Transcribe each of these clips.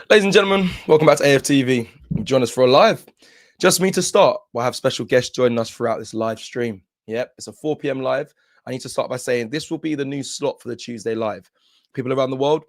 Ladies and gentlemen, welcome back to AFTV. Join us for a live. Just me to start. We'll have special guests joining us throughout this live stream. Yep, it's a 4 p.m. live. I need to start by saying this will be the new slot for the Tuesday live. People around the world,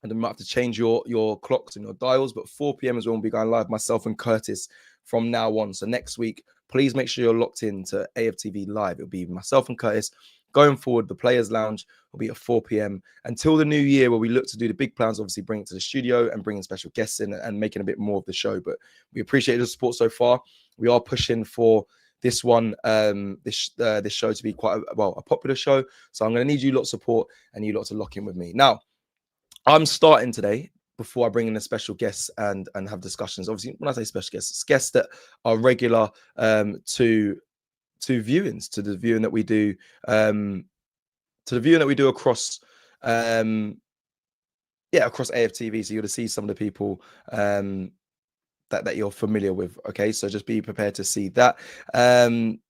and you might have to change your clocks and your dials, but 4 p.m. is when we'll be going live, myself and Curtis, from now on. So next week, please make sure you're locked in to AFTV live. It'll be myself and Curtis. Going forward, the Players Lounge will be at 4 p.m. until the new year, where we look to do the big plans, obviously bring it to the studio and bringing special guests in and making a bit more of the show. But we appreciate the support so far. We are pushing for this one, this show to be quite a popular show. So I'm going to need you lot of support and you lot to lock in with me. Now, I'm starting today before I bring in the special guests and have discussions. Obviously, when I say special guests, it's guests that are regular to viewings, to the viewing that we do, across across AFTV. So you're to see some of the people that you're familiar with. Okay, so just be prepared to see that. And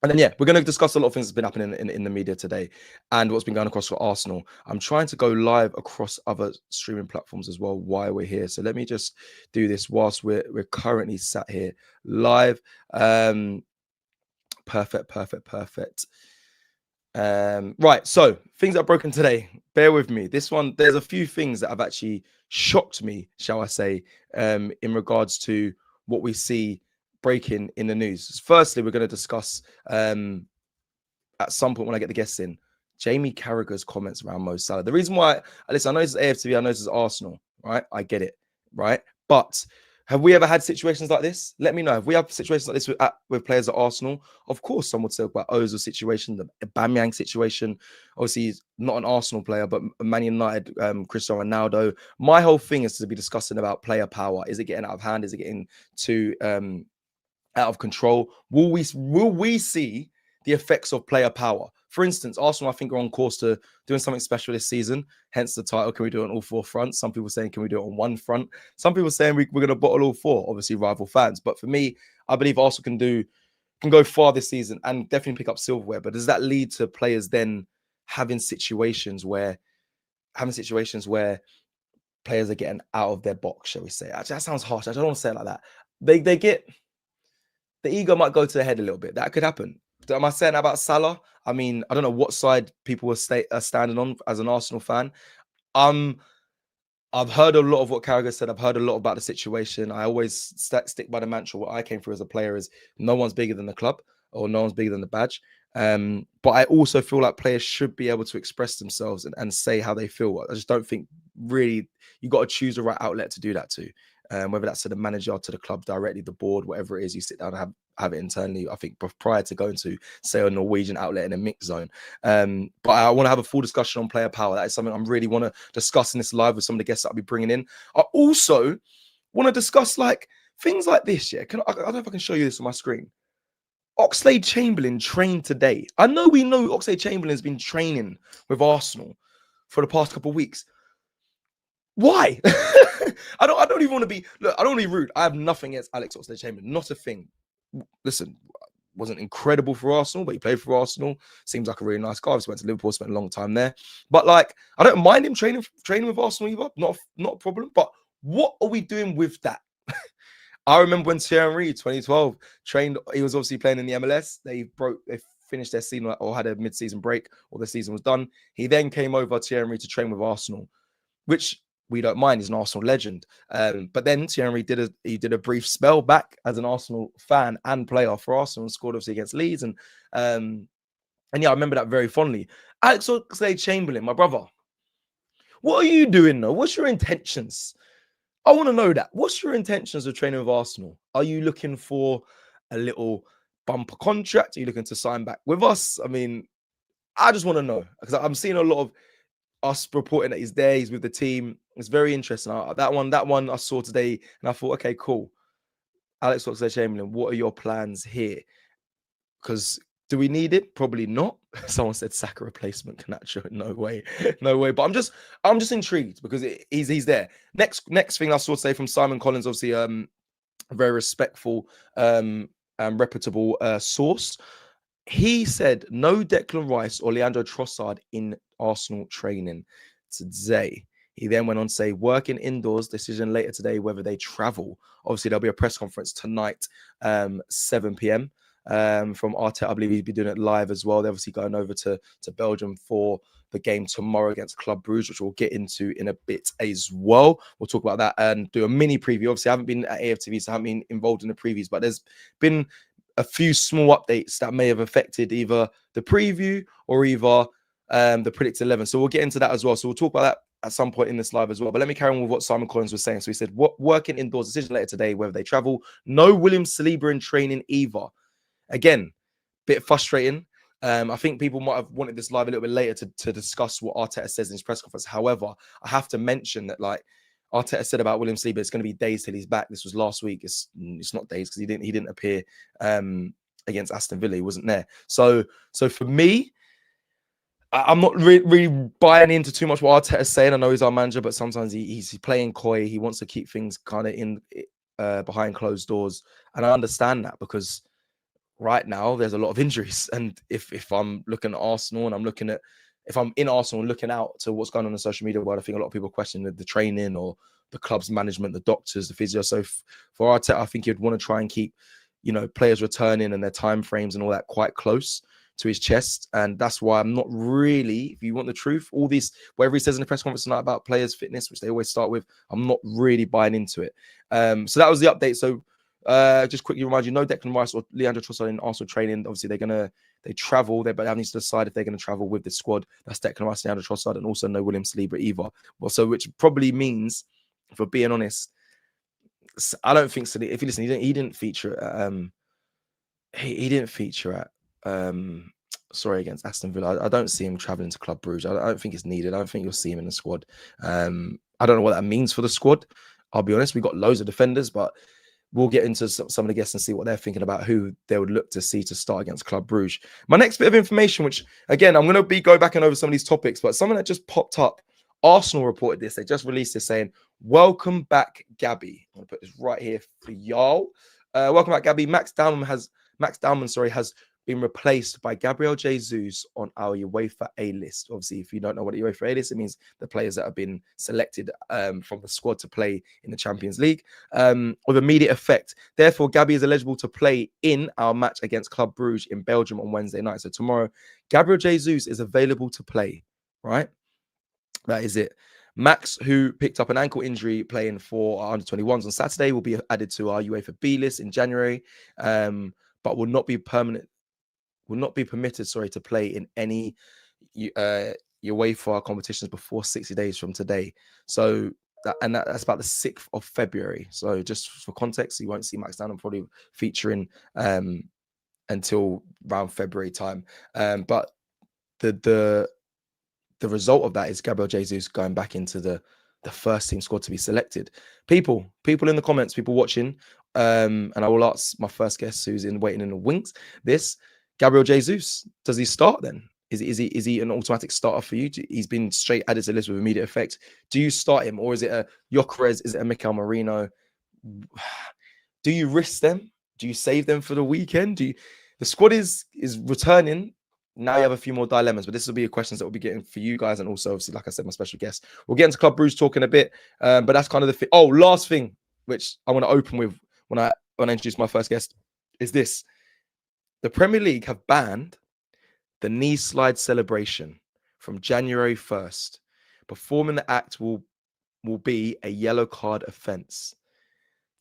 then, we're going to discuss a lot of things that's been happening in the media today and what's been going across for Arsenal. I'm trying to go live across other streaming platforms as well while we're here. So let me just do this whilst we're currently sat here live. Perfect. Right, so things that are broken today. Bear with me. This one, there's a few things that have actually shocked me, shall I say, in regards to what we see breaking in the news. Firstly, we're going to discuss at some point when I get the guests in, Jamie Carragher's comments around Mo Salah. The reason why, listen, I know this is AFTV, I know this is Arsenal, right? I get it, right? But have we ever had situations like this? Let me know. Have we had situations like this with players at Arsenal? Of course, some would say about Ozil's situation, the Aubameyang situation. Obviously, he's not an Arsenal player, but Man United, Cristiano Ronaldo. My whole thing is to be discussing about player power. Is it getting out of hand? Is it getting too out of control? Will we see the effects of player power? For instance, Arsenal, I think, are on course to doing something special this season, hence the title. Can we do it on all four fronts? Some people saying, can we do it on one front? Some people saying we're going to bottle all four, obviously rival fans. But for me, I believe Arsenal can go far this season and definitely pick up silverware. But does that lead to players then having situations where players are getting out of their box, shall we say? Actually, that sounds harsh. I don't want to say it like that. They get... the ego might go to the head a little bit. That could happen. Am I saying that about Salah? I mean, I don't know what side people are standing on as an Arsenal fan. I've heard a lot of what Carragher said. I've heard a lot about the situation. I always stick by the mantra. What I came through as a player is no one's bigger than the club or no one's bigger than the badge. But I also feel like players should be able to express themselves and say how they feel. I just don't think really you got to choose the right outlet to do that to. Whether that's to the manager, to the club directly, the board, whatever it is, you sit down and have it internally, I think, prior to going to, say, a Norwegian outlet in a mix zone. But I want to have a full discussion on player power. That is something I really want to discuss in this live with some of the guests that I'll be bringing in. I also want to discuss like things like this. Yeah, I don't know if I can show you this on my screen. Oxlade-Chamberlain trained today. I know we know Oxlade-Chamberlain has been training with Arsenal for the past couple of weeks. Why? I don't even want to be... Look, I don't want to be rude. I have nothing against Alex Oxlade-Chamberlain. Not a thing. Listen, wasn't incredible for Arsenal, but he played for Arsenal. Seems like a really nice guy. He went to Liverpool, spent a long time there. But like, I don't mind him training with Arsenal either. Not a problem. But what are we doing with that? I remember when Thierry Henry, 2012, trained. He was obviously playing in the MLS. They finished their season or had a mid-season break, or the season was done. He then came over, Thierry Henry, to train with Arsenal, which we don't mind. He's an Arsenal legend. But then Thierry did a brief spell back as an Arsenal fan and player for Arsenal and scored obviously against Leeds. And yeah, I remember that very fondly. Alex Oxlade-Chamberlain, my brother, what are you doing though? What's your intentions? I want to know that. What's your intentions of training with Arsenal? Are you looking for a little bumper contract? Are you looking to sign back with us? I mean, I just want to know, because I'm seeing a lot of us reporting that he's there, he's with the team. It's very interesting. That one I saw today, and I thought, okay, cool. Alex Oxlade-Chamberlain, what are your plans here? Because do we need it? Probably not. Someone said Saka replacement, Canacho. No way, no way. But I'm just intrigued because he's there. Next thing I saw today from Simon Collins, obviously a very respectful and reputable source. He said no Declan Rice or Leandro Trossard in Arsenal training today. He then went on to say, working indoors, decision later today whether they travel. Obviously, there'll be a press conference tonight, 7 p.m. From Arteta. I believe he'll be doing it live as well. They're obviously going over to Belgium for the game tomorrow against Club Brugge, which we'll get into in a bit as well. We'll talk about that and do a mini preview. Obviously, I haven't been at AFTV, so I haven't been involved in the previews, but there's been a few small updates that may have affected either the preview or either the predicted 11. So we'll get into that as well. So we'll talk about that at some point in this live as well. But let me carry on with what Simon Collins was saying. So he said, working indoors, decision later today, whether they travel. No William Saliba in training either. Again, bit frustrating. I think people might have wanted this live a little bit later to discuss what Arteta says in his press conference. However, I have to mention that, like Arteta said about William Saliba, it's going to be days till he's back. This was last week. It's not days because he didn't appear against Aston Villa. He wasn't there. So for me, I'm not really buying into too much what Arteta's saying. I know he's our manager, but sometimes he's playing coy. He wants to keep things kind of in behind closed doors, and I understand that because right now there's a lot of injuries. And if I'm looking at Arsenal and if I'm in Arsenal and looking out to what's going on in the social media world, I think a lot of people question the training or the club's management, the doctors, the physio. So for Arteta, I think he'd want to try and keep, players returning and their time frames and all that quite close to his chest. And that's why I'm not really, if you want the truth, all these, whatever he says in the press conference tonight about players' fitness, which they always start with, I'm not really buying into it. So that was the update. So just quickly remind you, no Declan Rice or Leandro Trossard in Arsenal training. Obviously, they travel. But they need to decide if they're going to travel with the squad. That's Declan Rice, Leandro Trossard, and also no William Saliba either. Well, so which probably means, for being honest, I don't think Saliba. If you listen, he didn't feature. He didn't feature at. Against Aston Villa. I don't see him traveling to Club Brugge. I don't think it's needed. I don't think you'll see him in the squad. I don't know what that means for the squad. I'll be honest. We've got loads of defenders, but we'll get into some of the guests and see what they're thinking about who they would look to see to start against Club Brugge. My next bit of information, which again, I'm going to go back and over some of these topics, but something that just popped up. Arsenal reported this. They just released this saying, welcome back, Gabby. I'm going to put this right here for y'all. Welcome back, Gabby. Max Dowman has been replaced by Gabriel Jesus on our UEFA A-list. Obviously, if you don't know what the UEFA A-list, it means the players that have been selected from the squad to play in the Champions League with immediate effect. Therefore, Gabby is eligible to play in our match against Club Brugge in Belgium on Wednesday night. So tomorrow, Gabriel Jesus is available to play, right? That is it. Max, who picked up an ankle injury playing for our under-21s on Saturday, will be added to our UEFA B list in January, but will not be permitted to play in any UEFA competitions before 60 days from today. So that's about the 6th of February. So just for context, you won't see Max Dowman probably featuring until around February time. But the result of that is Gabriel Jesus going back into the first team squad to be selected. People in the comments, people watching, and I will ask my first guest who's waiting in the wings. Gabriel Jesus, does he start then? Is he an automatic starter for you? He's been straight added to the list with immediate effect. Do you start him, or is it a Gyökeres? Is it a Mikel Merino? Do you risk them? Do you save them for the weekend? The squad is returning. Now you have a few more dilemmas, but this will be questions that we'll be getting for you guys, and also obviously, like I said, my special guest. We'll get into Club Brugge talking a bit, but that's kind of the thing. Oh, last thing, which I want to open with when I introduce my first guest, is this. The Premier League have banned the knee slide celebration from January 1st. Performing the act will be a yellow card offence.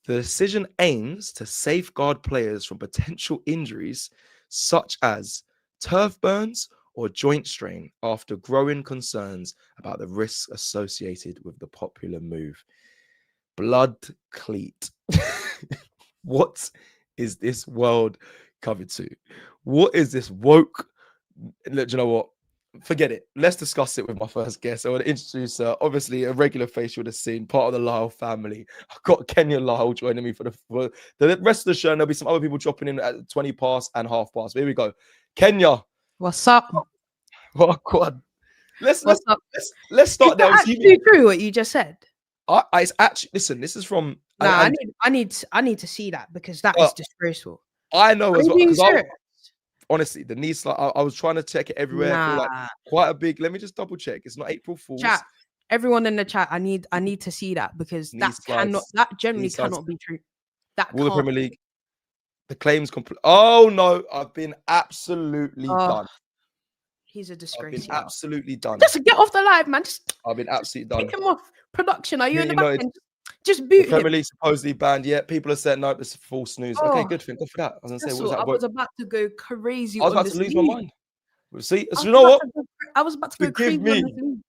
The decision aims to safeguard players from potential injuries such as turf burns or joint strain after growing concerns about the risks associated with the popular move. Blood cleat. What is this world covered to? What is this woke? Look, do you know what? Forget it. Let's discuss it with my first guest. I want to introduce obviously a regular face you would have seen, part of the Lyle family. I've got Kenya Lyle joining me for the rest of the show, and there'll be some other people dropping in at 20 past and half past. Here we go. Kenya. What's up? Oh, God. Let's start Is there. that actually true what you just said? It's actually, listen, this is from. Nah, I need to see that, because that is disgraceful. I know as well. Honestly, the knee slide, I was trying to check it everywhere. I feel like quite a big. Let me just double check. It's not April Fool's. Chat. Everyone in the chat, I need to see that, because Knee slides. that generally Knee slides. cannot be true. That Will the can't. Premier League? The claims complete. Oh no, I've been absolutely done. He's a I've disgrace. been absolutely done. Just get off the live, man. I've been absolutely done. Take him off. Production, are you in the Community back noted. end? Just The boot him. Premier League supposedly banned. Yeah, people are saying no, this is false news. Okay, Oh, good thing. Good for that. I was gonna say, what was I that? was about to go crazy I was on about to this lose my league. mind. See, I so was you know about what? to go- I was about to go Forgive crazy on this me. league.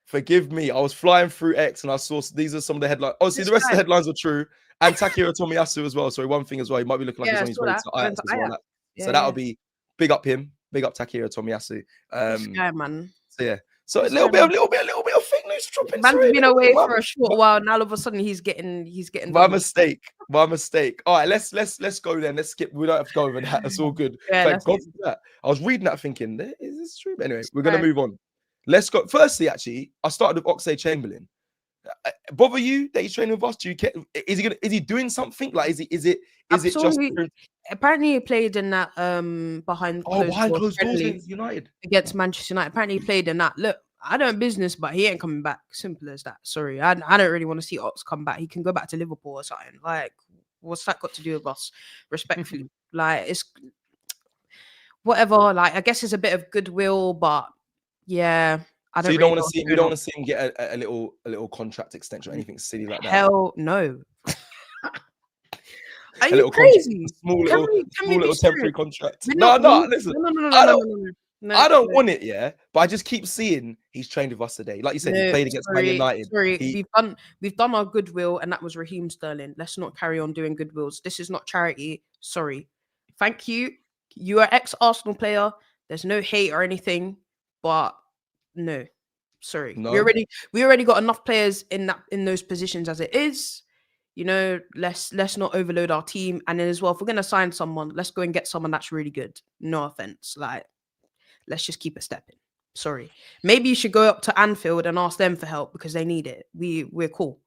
Forgive me. I was flying through X and I saw these are some of the headlines. Oh, see, This the rest of guy. the headlines are true. And Takehiro Tomiyasu as well. Sorry, one thing as well. He might be looking like Yeah, he's I on his saw way that. to Went Ajax to as well. Ajax. So that'll be big up him. Big up Takehiro Tomiyasu. This guy, man. So yeah. So This a little guy, bit of fake news dropping. man's Sorry, been away for a short while. Now all of a sudden he's getting my done. mistake. My mistake. All right, let's go then. Let's skip. We don't have to go over that. That's all good. Yeah, Thank God for that. I was reading that thinking, is this true? But anyway, we're gonna Right. move on. Let's go. Firstly, actually, I started with Oxlade-Chamberlain. Bother you that he's training with us? Do you care? Is he doing something? Like, is it just Apparently he played in that behind closed doors friendly against United? against Manchester United. Apparently he played in that. Look, I don't business, but he ain't coming back. Simple as that. Sorry. I don't really want to see Ox come back. He can go back to Liverpool or something. Like, what's that got to do with us? Respectfully. Like, it's whatever. Like, I guess it's a bit of goodwill, but yeah. I So don't you don't really want to see you don't want to see him get a little contract extension or anything silly like that. Hell no. Are A you little crazy? small little temporary contract. No, Listen. No, I don't want it, yeah, but I just keep seeing he's trained with us today. Like you said, he played against Man United. Sorry, we've done our goodwill, and that was Raheem Sterling. Let's not carry on doing goodwills. This is not charity. Sorry. Thank you. You are ex-Arsenal player. There's no hate or anything, but no. Sorry. No. We already got enough players in those positions as it is. You know, let's not overload our team. And then as well, if we're gonna sign someone, let's go and get someone that's really good. No offense. Like, let's just keep it stepping. Sorry. Maybe you should go up to Anfield and ask them for help because they need it. We're cool.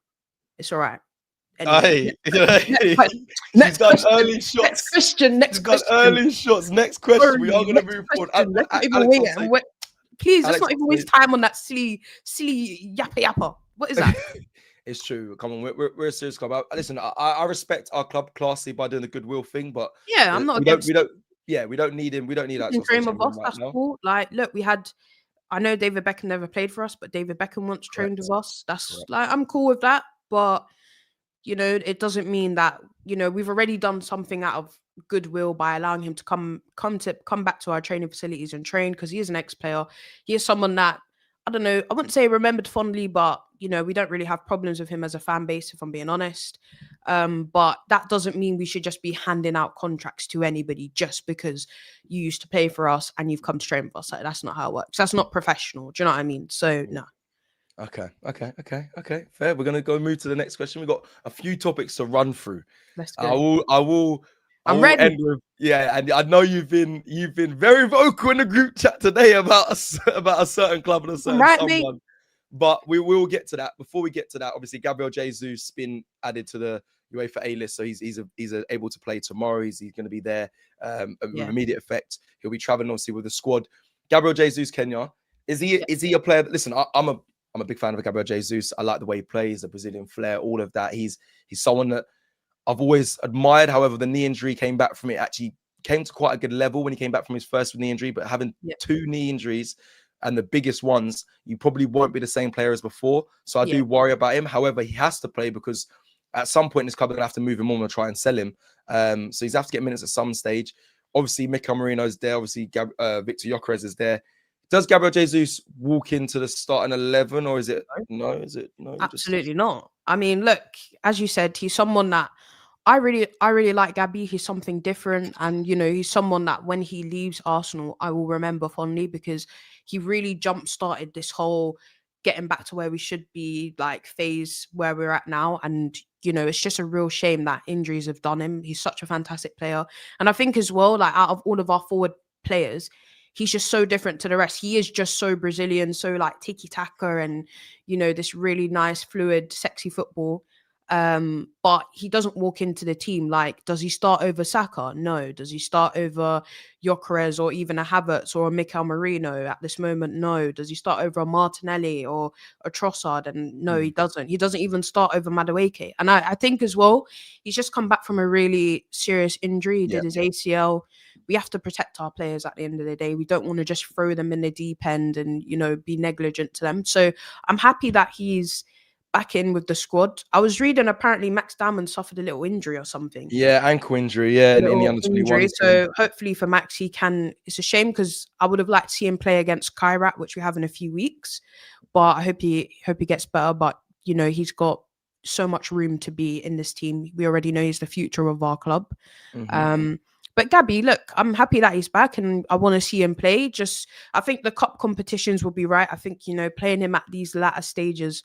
It's all right. Anyway, next question. Early shots. Next question. Early shots. Next question. Sorry, we are going to move forward. Please, let's not even waste time on that silly yappa. What is that? It's true. Come on, we're a serious club. Listen, I respect our club classy by doing the goodwill thing, but yeah, I'm not against. We don't need him. We don't need that. Train with us. That's cool. Like, look, I know David Beckham never played for us, but David Beckham once trained with us. That's like, I'm cool with that, but you know, it doesn't mean that, you know, we've already done something out of goodwill by allowing him to come back to our training facilities and train, because he is an ex-player. He is someone that, I don't know, I wouldn't say remembered fondly, but you know, we don't really have problems with him as a fan base, if I'm being honest. But that doesn't mean we should just be handing out contracts to anybody just because you used to play for us and you've come to train with us. Like, that's not how it works. That's not professional. Do you know what I mean? So no. Okay. Fair. We're gonna go move to the next question. We've got a few topics to run through. Let's go. I'm ready. End with, and I know you've been very vocal in the group chat today about a certain club and a certain someone. Mate. But we will get to that. Before we get to that, obviously Gabriel Jesus been added to the UEFA A list, so he's able to play tomorrow. He's going to be there with immediate effect. He'll be traveling obviously with the squad. Gabriel Jesus, Kenya, is he a player? Listen, I'm a big fan of Gabriel Jesus. I like the way he plays, the Brazilian flair, all of that. He's someone that I've always admired. However, the knee injury came back from it. Actually came to quite a good level when he came back from his first knee injury, but having 2 knee injuries and the biggest ones, you probably won't be the same player as before. So I do worry about him. However, he has to play because at some point this club are going to have to move him on and try and sell him. So he's have to get minutes at some stage. Obviously, Mika Marino's there. Obviously, Victor Gyökeres is there. Does Gabriel Jesus walk into the starting 11, or is it no? Is it no? Absolutely not. I mean, look, as you said, he's someone that I really like. Gabby, he's something different, and you know, he's someone that when he leaves Arsenal, I will remember fondly because he really jump-started this whole getting back to where we should be like phase where we're at now. And you know, it's just a real shame that injuries have done him. He's such a fantastic player, and I think as well, like out of all of our forward players, he's just so different to the rest. He is just so Brazilian, so like tiki-taka and, you know, this really nice, fluid, sexy football. But he doesn't walk into the team like, does he start over Saka? No. Does he start over Gyökeres or even a Havertz or a Mikel Merino at this moment? No. Does he start over a Martinelli or a Trossard? And no, he doesn't. He doesn't even start over Madueke. And I think as well, he's just come back from a really serious injury. He did his ACL. We have to protect our players at the end of the day. We don't want to just throw them in the deep end and, be negligent to them. So I'm happy that he's back in with the squad. I was reading apparently Max Diamond suffered a little injury or something. Yeah, ankle injury. Yeah, in the under-21. So hopefully for Max, he can. It's a shame because I would have liked to see him play against Kairat, which we have in a few weeks. But I hope he gets better. But he's got so much room to be in this team. We already know he's the future of our club. But Gabby, look, I'm happy that he's back and I want to see him play. I think the cup competitions will be right. I think, playing him at these latter stages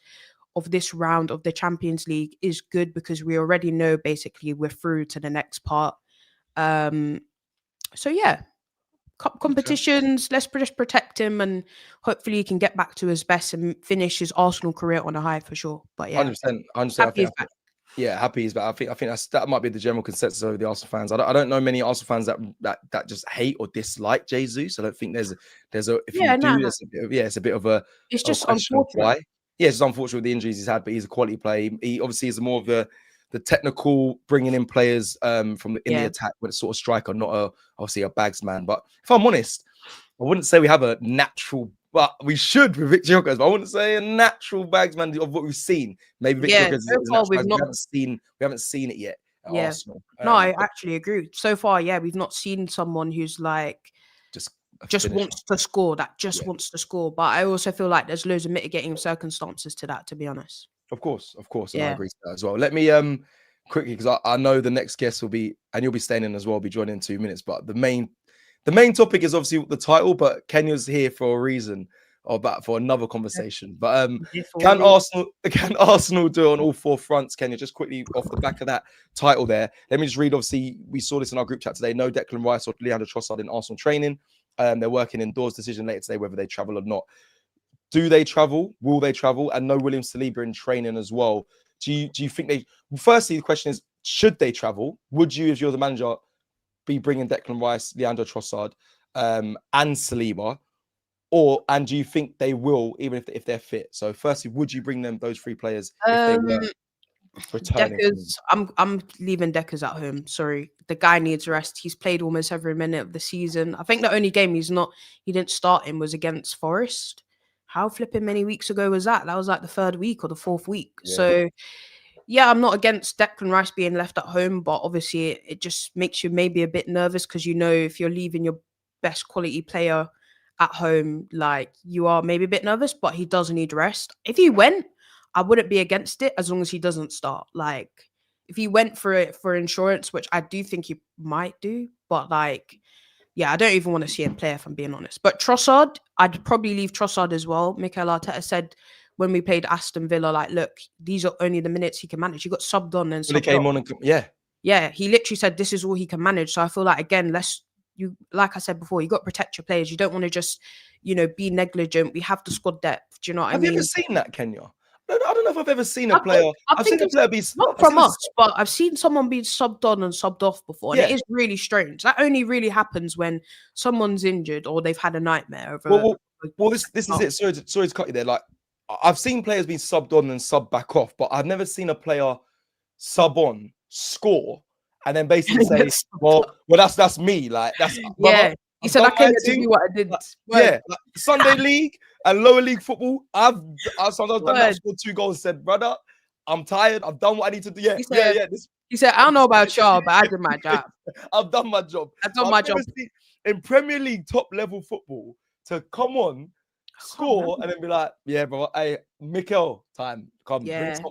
of this round of the Champions League is good because we already know basically we're through to the next part. So yeah, cup competitions, let's just protect him and hopefully he can get back to his best and finish his Arsenal career on a high for sure. But yeah, 100%. Happy he's back. I think that might be the general consensus over the Arsenal fans. I don't know many Arsenal fans that just hate or dislike Jesus. I don't think there's a it's a bit of a it's just unfortunate. Why? Yeah, it's unfortunate with the injuries he's had, but he's a quality player. He obviously is more of the technical bringing in players from the attack with a sort of striker, not obviously a bags man. But if I'm honest, I wouldn't say we have a natural. But we should with Victor Gyökeres, but I wouldn't say a natural bagsman of what we've seen. Maybe Victor Gyökeres is natural, we haven't seen it yet at Arsenal. No, I actually agree. So far, we've not seen someone who's like just wants to score, wants to score. But I also feel like there's loads of mitigating circumstances to that, to be honest. Of course. And I agree with that as well. Let me quickly, because I know the next guest will be, and you'll be staying in as well, be joining in 2 minutes. But the main topic is obviously the title, but Kenya's here for a reason for another conversation. But can Arsenal do it on all four fronts? Kenya, just quickly off the back of that title there. Let me just read. Obviously, we saw this in our group chat today. No Declan Rice or Leandro Trossard in Arsenal training. They're working indoors. Decision later today whether they travel or not. Do they travel? Will they travel? And no William Saliba in training as well. Do you think they? Firstly, the question is, should they travel? Would you, if you're the manager, be bringing Declan Rice, Leandro Trossard, and Saliba, and do you think they will, even if they're fit? So, firstly, would you bring those three players if they were returning? Deckers, I'm leaving Deckers at home. Sorry, the guy needs rest. He's played almost every minute of the season. I think the only game he didn't start in was against Forest. How flipping many weeks ago was that? That was like the 3rd week or the 4th week. Yeah. So. Yeah, I'm not against Declan Rice being left at home, but obviously it just makes you maybe a bit nervous because if you're leaving your best quality player at home, like you are maybe a bit nervous, but he does need rest. If he went, I wouldn't be against it as long as he doesn't start. Like if he went for it for insurance, which I do think he might do, but I don't even want to see him play if I'm being honest. But Trossard, I'd probably leave Trossard as well. Mikel Arteta said when we played Aston Villa, like, look, these are only the minutes he can manage. He got subbed on and he came on and he literally said this is all he can manage. So I feel like again, like I said before, you got to protect your players. You don't want to just be negligent. We have the squad depth. Do you know what I mean? Have you ever seen that, Kenya? I don't know if I've ever seen a player. I've seen a player be not from us, but I've seen someone being subbed on and subbed off before, and it is really strange. That only really happens when someone's injured or they've had a nightmare. This is it. Sorry to cut you there. Like I've seen players being subbed on and subbed back off, but I've never seen a player sub on, score, and then basically say, "Well, that's me." Like that's He said, "I can't do what I did." Like Sunday league and lower league football. I've sometimes done that, scored 2 goals. Said, "Brother, I'm tired. I've done what I need to do." He said, "I don't know about y'all, but I did my job. I've done my job. In Premier League top level football to come on, score, and then be like, "Yeah, bro, hey, Mikel, time, come,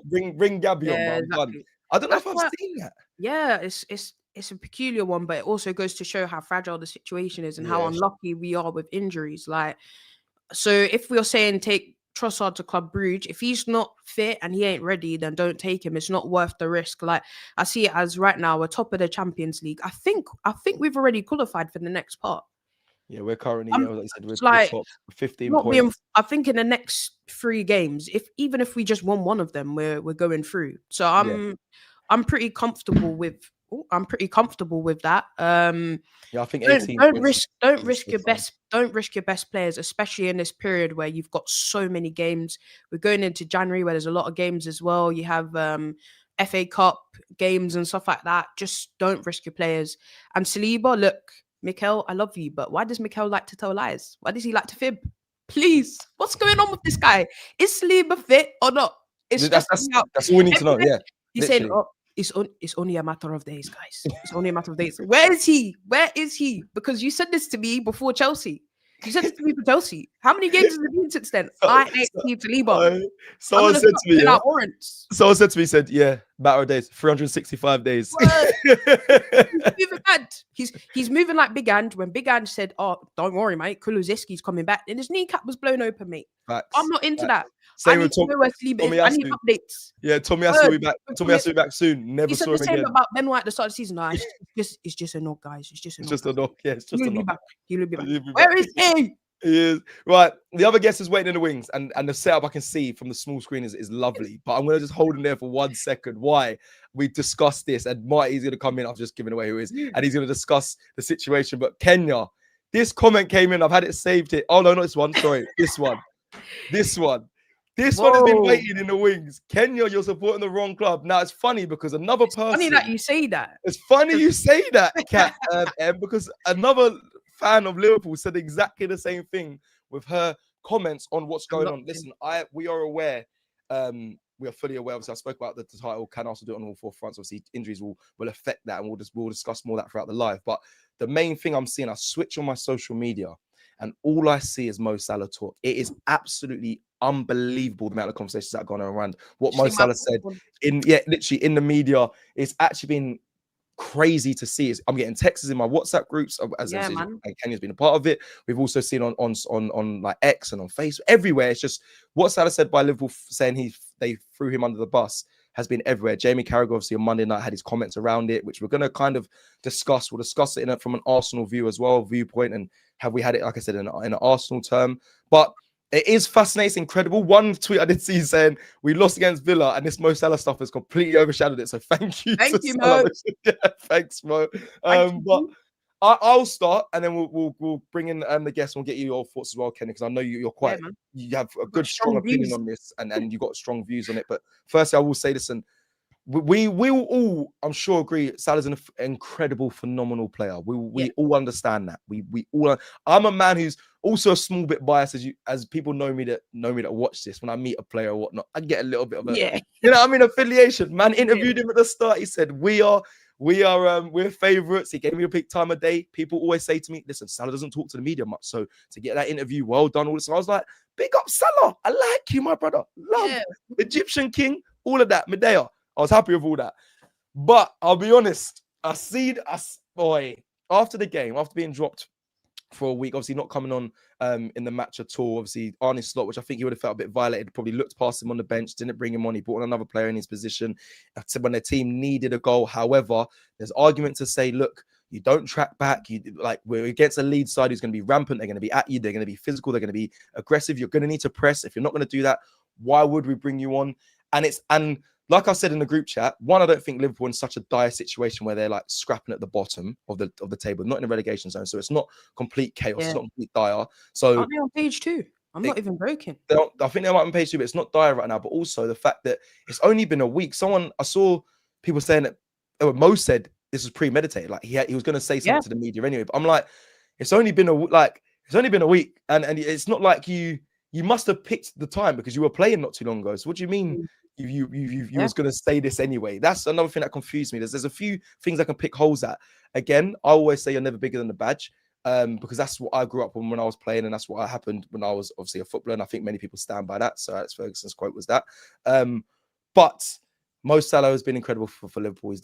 bring Gabby on, bro. Exactly. I don't know if I've seen that." Yeah, it's a peculiar one, but it also goes to show how fragile the situation is and how unlucky we are with injuries. Like, so if we're saying take Trossard to Club Brugge, if he's not fit and he ain't ready, then don't take him. It's not worth the risk. Like I see it as right now, we're top of the Champions League. I think we've already qualified for the next part. Yeah, we're currently, I'm like you said, it's we're like top 15 not being. points. I think in the next 3 games, even if we just won one of them, we're going through. So Yeah. I'm pretty comfortable with. I'm pretty comfortable with that. Yeah, I think 18 points Don't is risk still your fine. best players, especially in this period where you've got so many games. We're going into January where there's a lot of games as well. You have FA Cup games and stuff like that. Just don't risk your players. And Saliba, look, Mikel, I love you, but why does Mikel like to tell lies? Why does he like to fib? Please, what's going on with this guy? Is Saliba fit or not? It's That's stressing that's me out. that's all we need to Every know. day Yeah, he's saying, literally. "Oh, it's only a matter of days, guys. It's only a matter of days." Where is he? Where is he? Because you said this to me before Chelsea. You said this to me for Chelsea. How many games has it been since then? So, I ain't so, Steve Saliba. I'm someone gonna said start to me, putting yeah. out warrants. Someone said to me, said, yeah, matter of days, 365 days. Word. He's moving mad. He's moving like Big Hand. When Big Hand said, "Oh, don't worry, mate, Kulusevski's coming back," and his kneecap was blown open, mate. I'm Facts. not into Facts. that. I Same need with to know where Saliba is. Tommy I need Asu. updates. Yeah, Tommy Asu will Word. be back. Tommy Asu will be back soon. Never He said saw the him same again. about Ben White at the start of the season. No, it's just a knock, guys. It's just a It's knock. just a knock. Yeah, it's just a He'll be knock. back. He'll be back. He'll be Where back. is he? He is. Right. The other guest is waiting in the wings, and the setup I can see from the small screen is lovely. But I'm gonna just hold him there for 1 second. Why? We discussed this, and Marty's gonna come in. I've just given away who he is, and he's gonna discuss the situation. But Kenya, this comment came in. I've had it saved here. Oh no, not this one. Sorry, this one. This one. This one has been Whoa. waiting in the wings. Kenya, you're supporting the wrong club. Now it's funny because another person. Funny that you say that. It's funny you say that, Kat, Em, because another fan of Liverpool said exactly the same thing with her comments on what's going on. Listen, we are aware, we are fully aware. Obviously, I spoke about the title. Can Arsenal do it on all 4 fronts? Obviously, injuries will affect that, and we'll discuss more of that throughout the live. But the main thing I'm seeing, I switch on my social media, and all I see is Mo Salah talk. It is absolutely unbelievable the amount of conversations that are going around. What Mo Salah said literally in the media, it's actually been crazy to see. I'm getting texts in my WhatsApp groups as and Kenya's been a part of it. We've also seen on like X and on Facebook, everywhere. It's just what Salah said by Liverpool saying they threw him under the bus has been everywhere. Jamie Carragher obviously on Monday night had his comments around it, which we're going to kind of discuss. We'll discuss it from an Arsenal view as well, viewpoint, and have we had it, like I said, in an Arsenal term. But it is fascinating, it's incredible. One tweet I did see saying we lost against Villa, and this Mo Salah stuff has completely overshadowed it. So thank you, Mo. Yeah, thanks, Mo. But I'll start, and then we'll bring in the guests. And we'll get you your thoughts as well, Kenny, because I know you're quite you have a good strong opinion on this, and you got strong views on it. But firstly, I will say, listen, we will all, I'm sure, agree. Salah's an incredible, phenomenal player. We all understand that. We all. I'm a man who's also a small bit biased, as people know me that watch this. When I meet a player or whatnot, I get a little bit of a affiliation. Man interviewed him at the start. He said we're favorites. He gave me a big time of day. People always say to me, listen, Salah doesn't talk to the media much, so to get that interview, well done. All this, so I was like, big up Salah. I like you, my brother. Love Egyptian king, all of that. Medea. I was happy with all that. But I'll be honest, after the game, after being dropped for a week, obviously not coming on in the match at all. Obviously, Arne Slot, which I think he would have felt a bit violated, probably looked past him on the bench, didn't bring him on. He brought on another player in his position when the team needed a goal. However, there's argument to say, look, you don't track back. We're against a lead side who's going to be rampant. They're going to be at you. They're going to be physical. They're going to be aggressive. You're going to need to press. If you're not going to do that, why would we bring you on? And like I said in the group chat, I don't think Liverpool in such a dire situation where they're like scrapping at the bottom of the table, not in the relegation zone. So it's not complete chaos. It's not complete dire. So aren't they on page 2? I'm not even joking. I think they might be on page 2, but it's not dire right now. But also the fact that it's only been a week. I saw people saying that Mo said this was premeditated. Like he was going to say something to the media anyway. But I'm like, it's only been a week, and it's not like you must have picked the time because you were playing not too long ago. So what do you mean? You was going to say this anyway? That's another thing that confused me. There's a few things I can pick holes at. Again, I always say you're never bigger than the badge, because that's what I grew up on when I was playing, and that's what happened when I was obviously a footballer. And I think many people stand by that. So Alex Ferguson's quote was that. But Mo Salah has been incredible for Liverpool. He's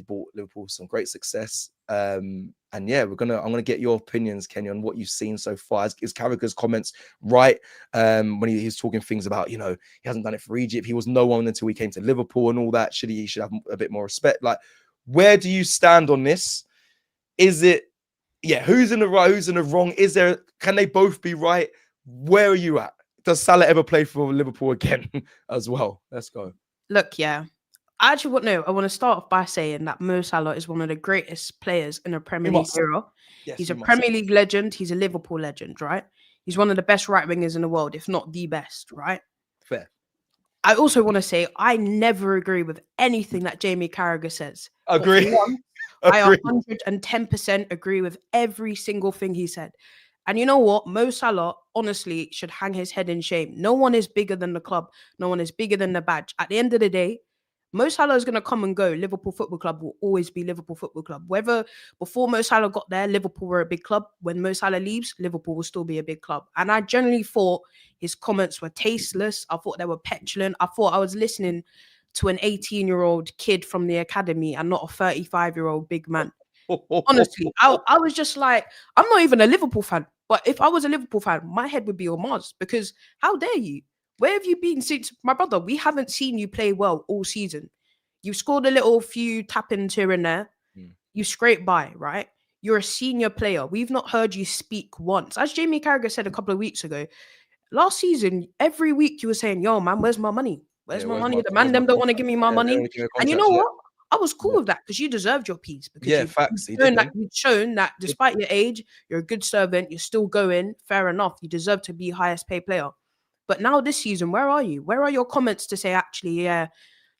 brought Liverpool some great success. And yeah, I'm gonna get your opinions, Kenny, on what you've seen so far. Is Carragher's comments right? When he's talking things about, he hasn't done it for Egypt. He was no one until he came to Liverpool and all that. He should have a bit more respect. Like, where do you stand on this? Is it Yeah, who's in the right, who's in the wrong? Can they both be right? Where are you at? Does Salah ever play for Liverpool again as well? Let's go. Look, yeah. I want to start off by saying that Mo Salah is one of the greatest players in the Premier League era. Yes, He's you a must. Premier League legend. He's a Liverpool legend, right? He's one of the best right wingers in the world, if not the best, right? Fair. I also want to say I never agree with anything that Jamie Carragher says. Agree. But for one, I Agree. 110% agree with every single thing he said. And you know what? Mo Salah, honestly, should hang his head in shame. No one is bigger than the club. No one is bigger than the badge. At the end of the day, Mo Salah is going to come and go. Liverpool Football Club will always be Liverpool Football Club. Whether before Mo Salah got there, Liverpool were a big club. When Mo Salah leaves, Liverpool will still be a big club. And I generally thought his comments were tasteless. I thought they were petulant. I thought I was listening to an 18-year-old kid from the academy and not a 35-year-old big man. Honestly, I was just like, I'm not even a Liverpool fan. But if I was a Liverpool fan, my head would be on Mars because how dare you? Where have you been since, my brother? We haven't seen you play well all season. You've scored a little few tap-ins here and there. You scrape by, right? You're a senior player. We've not heard you speak once. As Jamie Carragher said a couple of weeks ago, last season, every week you were saying, yo, man, where's my money? Where's my money? The man them don't want to give me my money. And you know what? I was cool with that because you deserved your piece. Because facts. you've shown that despite your age, you're a good servant. You're still going. Fair enough. You deserve to be highest paid player. But now this season, where are you? Where are your comments to say, actually, yeah,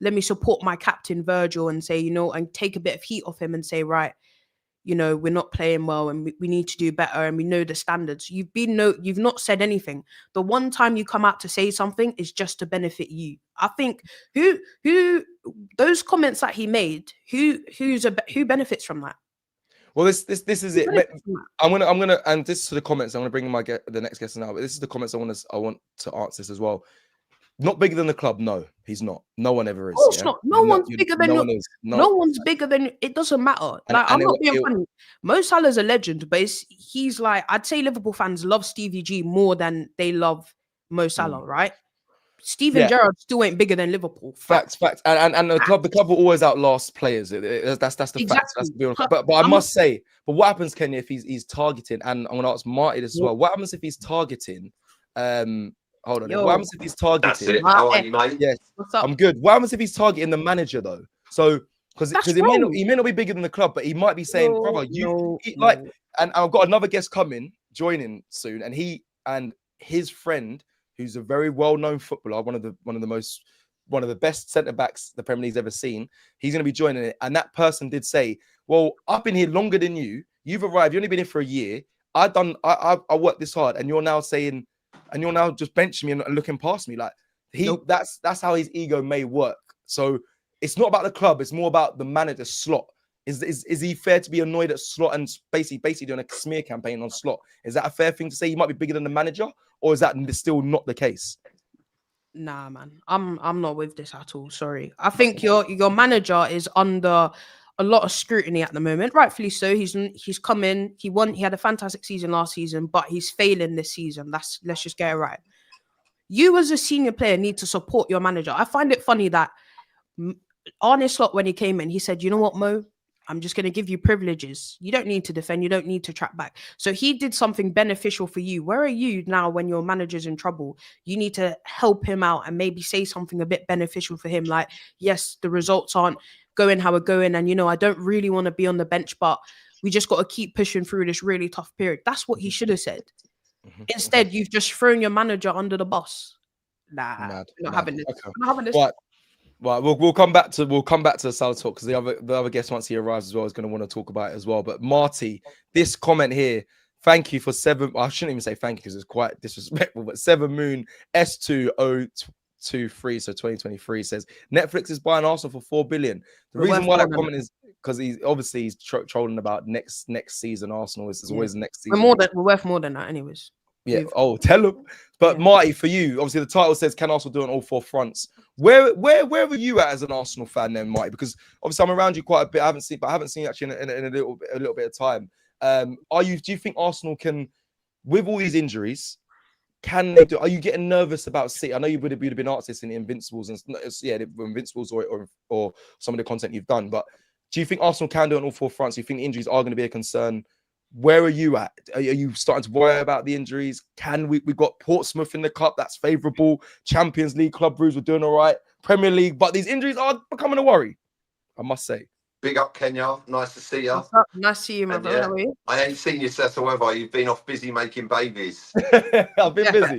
let me support my captain Virgil and say, and take a bit of heat off him and say, right, we're not playing well and we need to do better and we know the standards. You've not said anything. The one time you come out to say something is just to benefit you. I think who those comments that he made, who benefits from that? Well, this is it. I'm gonna, and this is the comments. I'm gonna bring the next guest now. But this is the comments I want to answer this as well. Not bigger than the club. No, he's not. No one ever is. It's not. No one's bigger than. No one's bigger than. It doesn't matter. I'm not being funny. Mo Salah's a legend, but he's like, I'd say Liverpool fans love Stevie G more than they love Mo Salah, right? Steven Gerrard still ain't bigger than Liverpool. Facts. And the club will always outlast players. That's the fact. But I must say, but what happens, Kenya, if he's targeting? And I'm gonna ask Marty this as well. What happens if he's targeting? Hold on. What happens if he's targeting? That's it. How are you, mate? Yes, I'm good. What happens if he's targeting the manager though? So because he may not be bigger than the club, but he might be saying, brother, and I've got another guest joining soon, and his friend, who's a very well-known footballer, one of the best centre-backs the Premier League's ever seen. He's going to be joining it. And that person did say, well, I've been here longer than you. You've arrived. You've only been here for a year. I worked this hard. And you're now saying, and you're now just benching me and looking past me. Like that's how his ego may work. So it's not about the club. It's more about the manager, Slot. Is he fair to be annoyed at Slot and basically doing a smear campaign on Slot? Is that a fair thing to say? He might be bigger than the manager, or is that still not the case? Nah, man, I'm not with this at all. Sorry, I think your manager is under a lot of scrutiny at the moment, rightfully so. He's come in. He had a fantastic season last season, but he's failing this season. Let's just get it right. You as a senior player need to support your manager. I find it funny that Arne Slot, when he came in, he said, "You know what, Mo? I'm just going to give you privileges. You don't need to defend. You don't need to track back." So he did something beneficial for you. Where are you now when your manager's in trouble? You need to help him out and maybe say something a bit beneficial for him. Like, yes, the results aren't going how we're going. And, I don't really want to be on the bench, but we just got to keep pushing through this really tough period. That's what he should have said. Instead, you've just thrown your manager under the bus. Nah, not having this. Okay. Not having this. Right, we'll come back to the Salah talk because the other guest, once he arrives as well, is going to want to talk about it as well. But Marty, this comment here, thank you for 7. I shouldn't even say thank you because it's quite disrespectful. But 7 Moon S2023, so 2023 says Netflix is buying Arsenal for 4 billion. The reason why that comment is because he's trolling about next season. Arsenal is always the next season. We're worth more than that, anyways. Yeah. Oh, tell them. But Marty, for you, obviously the title says, "Can Arsenal do it on all 4 fronts?" Where were you at as an Arsenal fan then, Marty? Because obviously I'm around you quite a bit. I haven't seen you actually in a little bit of time. Do you think Arsenal can, with all these injuries, can they do? Are you getting nervous about City? I know you would have been asked this in the Invincibles and the Invincibles or some of the content you've done. But do you think Arsenal can do it on all 4 fronts? Do you think the injuries are going to be a concern? Where are you at? Are you starting to worry about the injuries? We've got Portsmouth in the cup, that's favourable. Champions League, Club Brugge, we're doing all right. Premier League, but these injuries are becoming a worry, I must say. Big up, Kenya. Nice to see you. What's up? Nice to see you, my brother. How are you? I ain't seen you, Cecil, have I? You've been off busy making babies. I've been busy.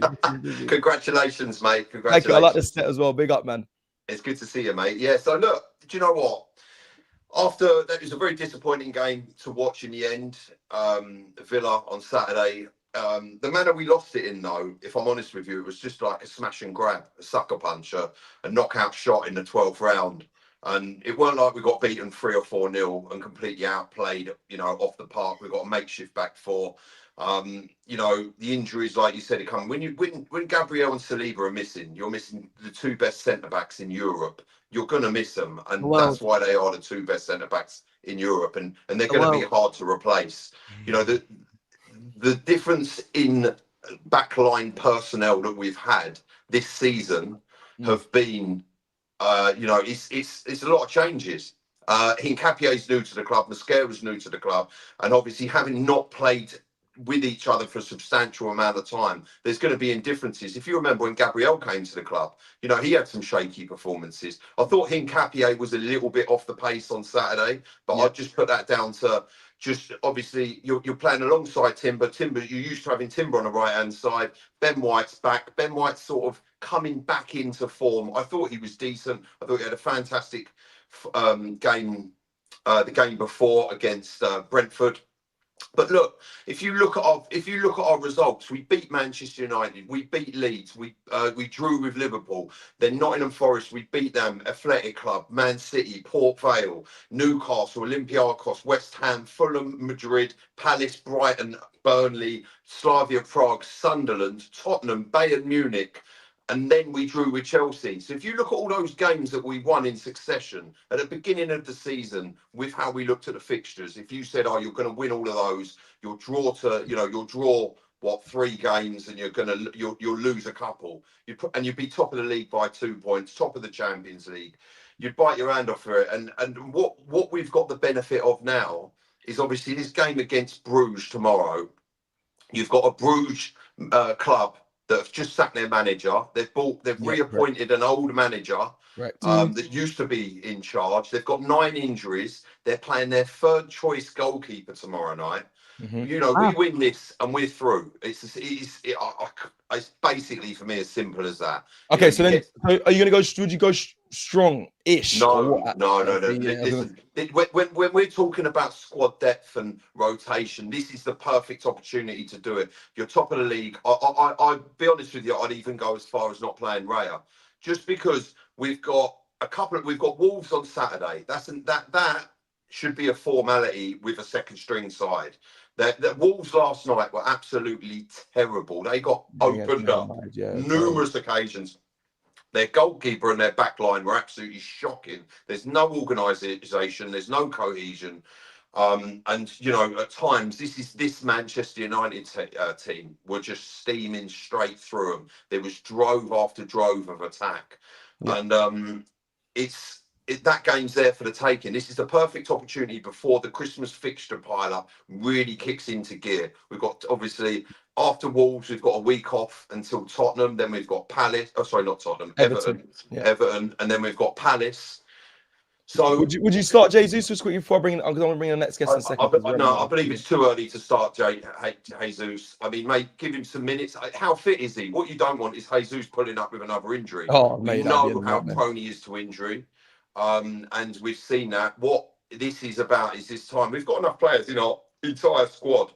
Congratulations, mate. Congratulations. Thank you. I like the set as well. Big up, man. It's good to see you, mate. Yeah, so look, do you know what? After that was a very disappointing game to watch in the end, Villa on Saturday. The manner we lost it in, though, if I'm honest with you, it was just like a smash and grab, a sucker punch, a knockout shot in the 12th round. And it weren't like we got beaten 3 or 4-0 and completely outplayed, off the park. We got a makeshift back four. The injuries, like you said, it come when Gabriel and Saliba are missing. You're missing the 2 best centre backs in Europe. You're gonna miss them, and that's why they are the 2 best centre backs in Europe, and they're going to be hard to replace. The difference in backline personnel that we've had this season have been. It's a lot of changes. Hincapie's new to the club, Mosquera's new to the club, and obviously having not played with each other for a substantial amount of time, there's going to be indifferences. If you remember when Gabriel came to the club, he had some shaky performances. I thought Hincapie was a little bit off the pace on Saturday, but I'd just put that down to just obviously you're playing alongside Timber. You're used to having Timber on the right hand side. Ben White's back. Ben White's sort of coming back into form. I thought he was decent. I thought he had a fantastic game. The game before against Brentford. But look, if you look at our results, we beat Manchester United, we beat Leeds, we drew with Liverpool. Then Nottingham Forest, we beat them. Athletic Club, Man City, Port Vale, Newcastle, Olympiacos, West Ham, Fulham, Madrid, Palace, Brighton, Burnley, Slavia Prague, Sunderland, Tottenham, Bayern Munich. And then we drew with Chelsea. So if you look at all those games that we won in succession at the beginning of the season, with how we looked at the fixtures, if you said, "Oh, you're going to win all of those," you'll draw 3 games, and you'll lose a couple. You'd be top of the league by 2 points, top of the Champions League. You'd bite your hand off for it. And what we've got the benefit of now is obviously this game against Bruges tomorrow. You've got a Bruges club that have just sacked their manager. They've reappointed an old manager that used to be in charge. They've got 9 injuries. They're playing their 3rd choice goalkeeper tomorrow night. We win this and we're through. It's basically for me as simple as that. Okay, so then are you going to go? Would you go strong-ish? No. Listen, when we're talking about squad depth and rotation, this is the perfect opportunity to do it. You're top of the league. I'd be honest with you. I'd even go as far as not playing Raya, just because we've got Wolves on Saturday. That should be a formality with a second string side. The Wolves last night were absolutely terrible. They got opened up numerous occasions. Their goalkeeper and their backline were absolutely shocking. There's no organisation. There's no cohesion. And at times this Manchester United team were just steaming straight through them. There was drove after drove of attack, and that game's there for the taking. This is the perfect opportunity before the Christmas fixture pile-up really kicks into gear. We've got, obviously, after Wolves, we've got a week off until Tottenham. Then we've got Palace. Oh, sorry, not Tottenham. Everton. And then we've got Palace. So would you start Jesus just quickly before I bring? I'm going to bring the next guest in a second. I believe it's too early to start Jesus. I mean, mate, give him some minutes. How fit is he? What you don't want is Jesus pulling up with another injury. We know how prone he is to injury. And we've seen that. What this is about is this time we've got enough players in our entire squad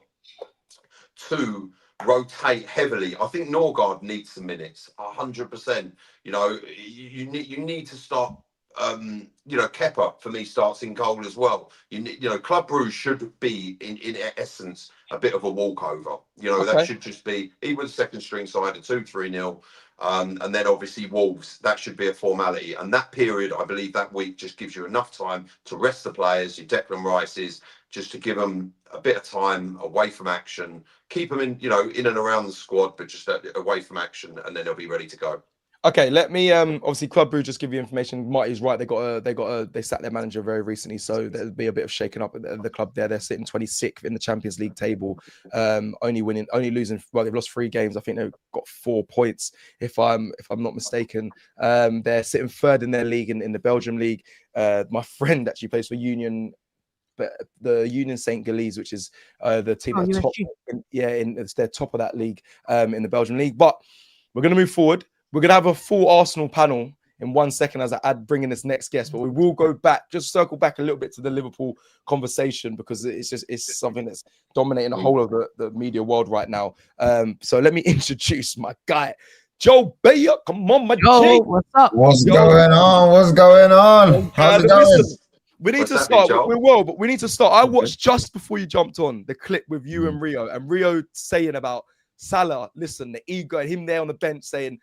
to rotate heavily. I think Norgard needs some minutes, 100%. You need to start. Kepa for me starts in goal as well. Club Brugge should be in essence a bit of a walkover. That should just be even second string side at 2-3-0. And then obviously Wolves, that should be a formality. And that period, I believe that week just gives you enough time to rest the players, your Declan Rice's, just to give them a bit of time away from action, keep them in and around the squad, but just away from action, and then they'll be ready to go. Okay, let me obviously Club Brew just give you information. Marty's right. They sacked their manager very recently, so there'll be a bit of shaking up at the club there. They're sitting 26th in the Champions League table, only losing. Well, they've lost 3 games. I think they've got 4 points, if I'm not mistaken. They're sitting 3rd in their league in the Belgium league. My friend actually plays for Union. But the Union Saint Gilles, which is the team at the top, it's their top of that league in the Belgian league. But we're going to move forward. We're going to have a full Arsenal panel in 1 second as I bring in this next guest, but we will go back, just circle back a little bit to the Liverpool conversation because it's something that's dominating the whole of the media world right now. So let me introduce my guy, Joe Bayer. Come on, my G. What's up? What's going on? How's it going? Listen, we need to start. We will, but we need to start. I watched just before you jumped on the clip with you and Rio saying about Salah. Listen, the ego, and him there on the bench saying,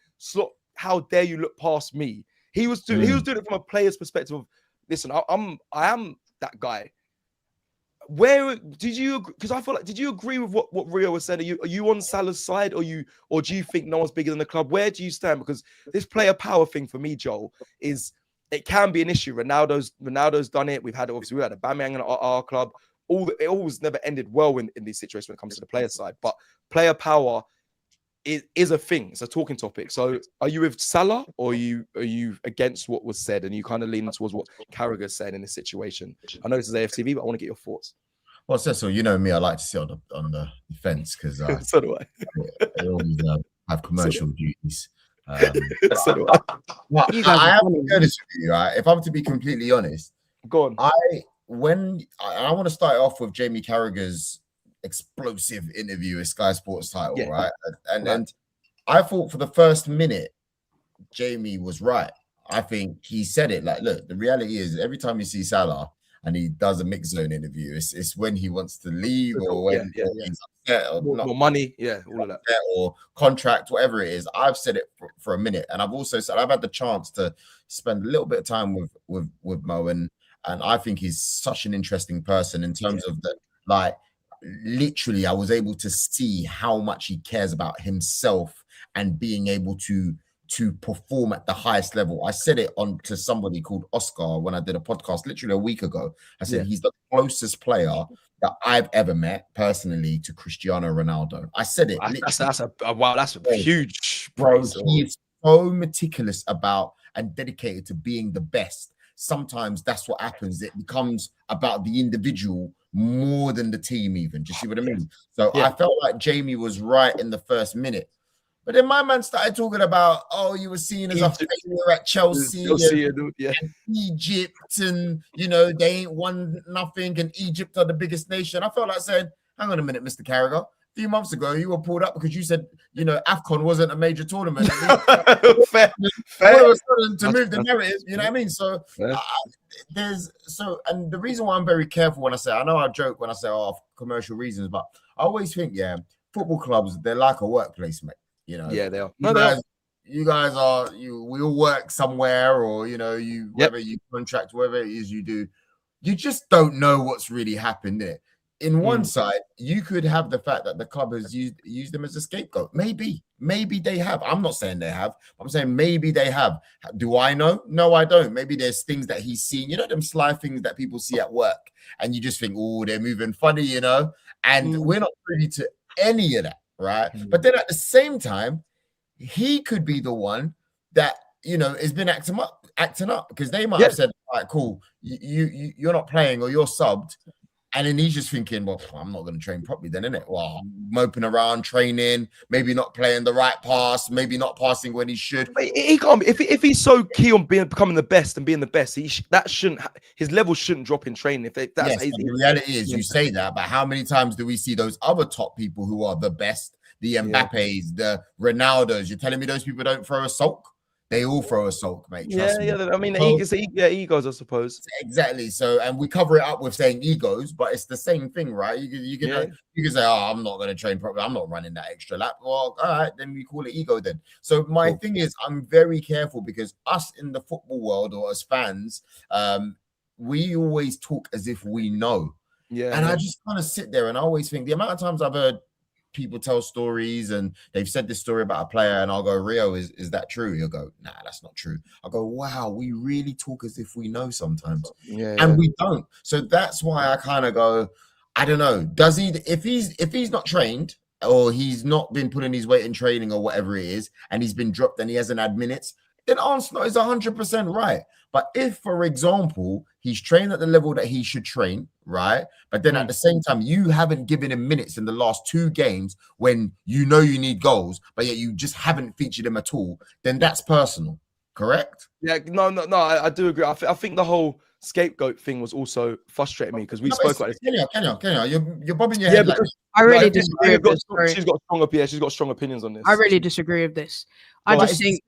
"How dare you look past me?" He was doing it from a player's perspective. Of, listen, I am that guy. Where did you? Because I feel like, did you agree with what Rio was saying? Are you on Salah's side, or do you think no one's bigger than the club? Where do you stand? Because this player power thing for me, Joel, is it can be an issue. Ronaldo's done it. We had Aubameyang in our club. It always never ended well in these situations when it comes to the player side. But player power is a thing. It's a talking topic. So are you with Salah, or are you against what was said, and you kind of leaning towards what Carragher said in this situation? I know this is AFTV, but I want to get your thoughts. Well, Cecil, you know me. I like to sit on the fence because so do I. I always have commercial duties. So do I. I have to be honest with you. Right? If I'm to be completely honest, go on. I want to start off with Jamie Carragher's explosive interview with Sky Sports title, right? And I thought for the first minute, Jamie was right. I think he said it like, look, the reality is every time you see Salah and he does a mixed zone interview, it's when he wants to leave or when he's upset or more money, all of that, or contract, whatever it is. I've said it for a minute, and I've also said I've had the chance to spend a little bit of time with Mo, and I think he's such an interesting person in terms of the like. Literally, I was able to see how much he cares about himself and being able to perform at the highest level. I said it on to somebody called Oscar when I did a podcast literally a week ago. I said he's the closest player that I've ever met personally to Cristiano Ronaldo. I said it. That's a huge praise. He is so meticulous about and dedicated to being the best. Sometimes that's what happens. It becomes about the individual more than the team even. Do you see what I mean? So I felt like Jamie was right in the first minute. But then my man started talking about, you were seen as a failure at Chelsea and Egypt, and, they ain't won nothing, and Egypt are the biggest nation. I felt like saying, hang on a minute, Mr. Carragher. A few months ago, you were pulled up because you said, AFCON wasn't a major tournament. Fair. All of a sudden, to move the narrative, you know what I mean? So and the reason why I'm very careful when I say, I know I joke when I say, for commercial reasons, but I always think, football clubs, they're like a workplace, mate. They are. You guys are. We all work somewhere, or whether you contract, whatever it is you do, you just don't know what's really happened there. In one side, you could have the fact that the club has used them as a scapegoat. Maybe they have. I'm not saying they have. I'm saying maybe they have. Do I know? No, I don't. Maybe there's things that he's seen. Them sly things that people see at work, and you just think, oh, they're moving funny, And we're not privy to any of that, right? But then at the same time, he could be the one that has been acting up because they might have said, all right, cool, you're not playing or you're subbed. And then he's just thinking, well, I'm not going to train properly then, innit? Well, I'm moping around training, maybe not playing the right pass, maybe not passing when he should. He can't. If he's so key on becoming the best and being the best, his level shouldn't drop in training. The reality is, you say that, but how many times do we see those other top people who are the best, the Mbappes, the Ronaldos? You're telling me those people don't throw a sulk? They all throw a sulk, mate. Trust me. I mean, egos, I suppose. Exactly. So, and we cover it up with saying egos, but it's the same thing, right? You can say, I'm not going to train properly. I'm not running that extra lap. Well, all right, then we call it ego then. So my thing is, I'm very careful because us in the football world or as fans, we always talk as if we know. And I just kind of sit there and I always think the amount of times I've heard people tell stories and they've said this story about a player, and I'll go, Rio, is that true? He'll go, nah, that's not true. I'll go, wow, we really talk as if we know sometimes. And we don't. So that's why I kind of go, I don't know. Does he, if he's not trained or he's not been putting his weight in training or whatever it is, and he's been dropped and he hasn't had minutes, then Arsenal is 100% right. But if, for example, he's trained at the level that he should train, right? But then at the same time, you haven't given him minutes in the last 2 games when you know you need goals, but yet you just haven't featured him at all, then that's personal, correct? Yeah, no, I do agree. I think the whole scapegoat thing was also frustrating me because we spoke about this. Kenya, you're bobbing your head. Like, I really disagree with this. She's got strong opinions on this. I really disagree with this. I just think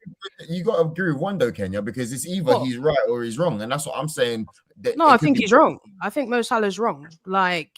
you got to agree with one though, Kenya, because it's either he's right or he's wrong, and that's what I'm saying. No, I think he's wrong. I think Mo Salah's wrong. Like,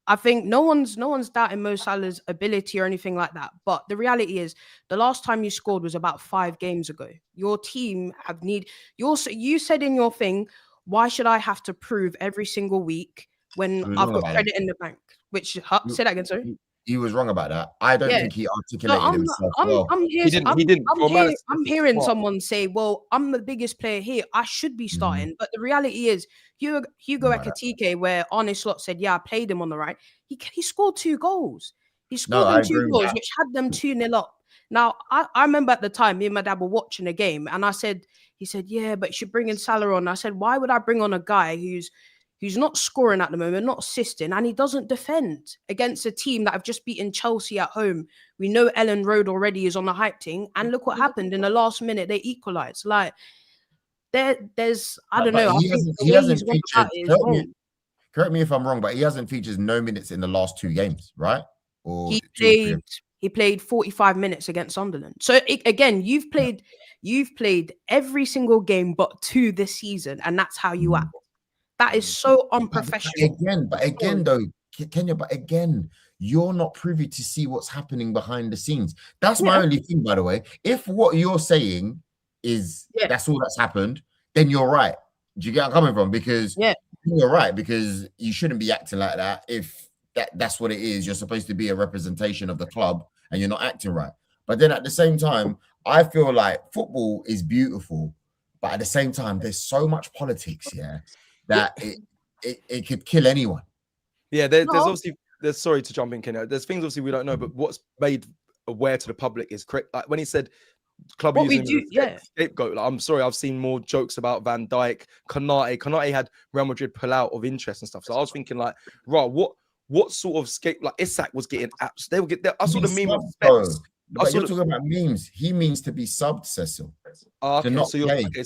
I think no one's doubting Mo Salah's ability or anything like that. But the reality is, the last time you scored was about 5 games ago. Your team have you said in your thing, why should I have to prove every single week when I've got credit in the bank? Which say that again, sorry. He was wrong about that. I don't think he articulated himself well. I'm hearing someone say, well, I'm the biggest player here. I should be starting. But the reality is, Hugo Ekitike, where Arne Slot said, yeah, I played him on the right. He scored 2 goals. He scored them 2 goals, which had them 2-0 up. Now, I remember at the time, me and my dad were watching a game, and he said, yeah, but you should bring in Salah on. I said, why would I bring on a guy who's not scoring at the moment, not assisting, and he doesn't defend against a team that have just beaten Chelsea at home? We know Ellen Road already is on the hype team, and look what happened in the last minute. They equalised. Like, there's, I don't know. He hasn't featured. Correct me if I'm wrong, but he hasn't featured no minutes in the last 2 games, right? Or he played 45 minutes against Sunderland. So again, you've played every single game but 2 this season, and that's how you act. That is so unprofessional. But again, though, Kenya, you're not privy to see what's happening behind the scenes. That's my only thing, by the way. If what you're saying is that's all that's happened, then you're right. Do you get where I'm coming from? Because you're right, because you shouldn't be acting like that if that's what it is. You're supposed to be a representation of the club and you're not acting right. But then at the same time, I feel like football is beautiful, but at the same time, there's so much politics here that it could kill anyone. Yeah, there's obviously, sorry to jump in, Kenya. There's things obviously we don't know, but what's made aware to the public is correct. Like when he said club using scapegoat, like, I'm sorry, I've seen more jokes about Van Dijk, Konate had Real Madrid pull out of interest and stuff. So I was thinking like, right, what sort of like Isak was getting apps. They will get there. I saw the meme of Spence. But you're talking about memes. He means to be subbed, Cecil. Okay, not so you're play. okay,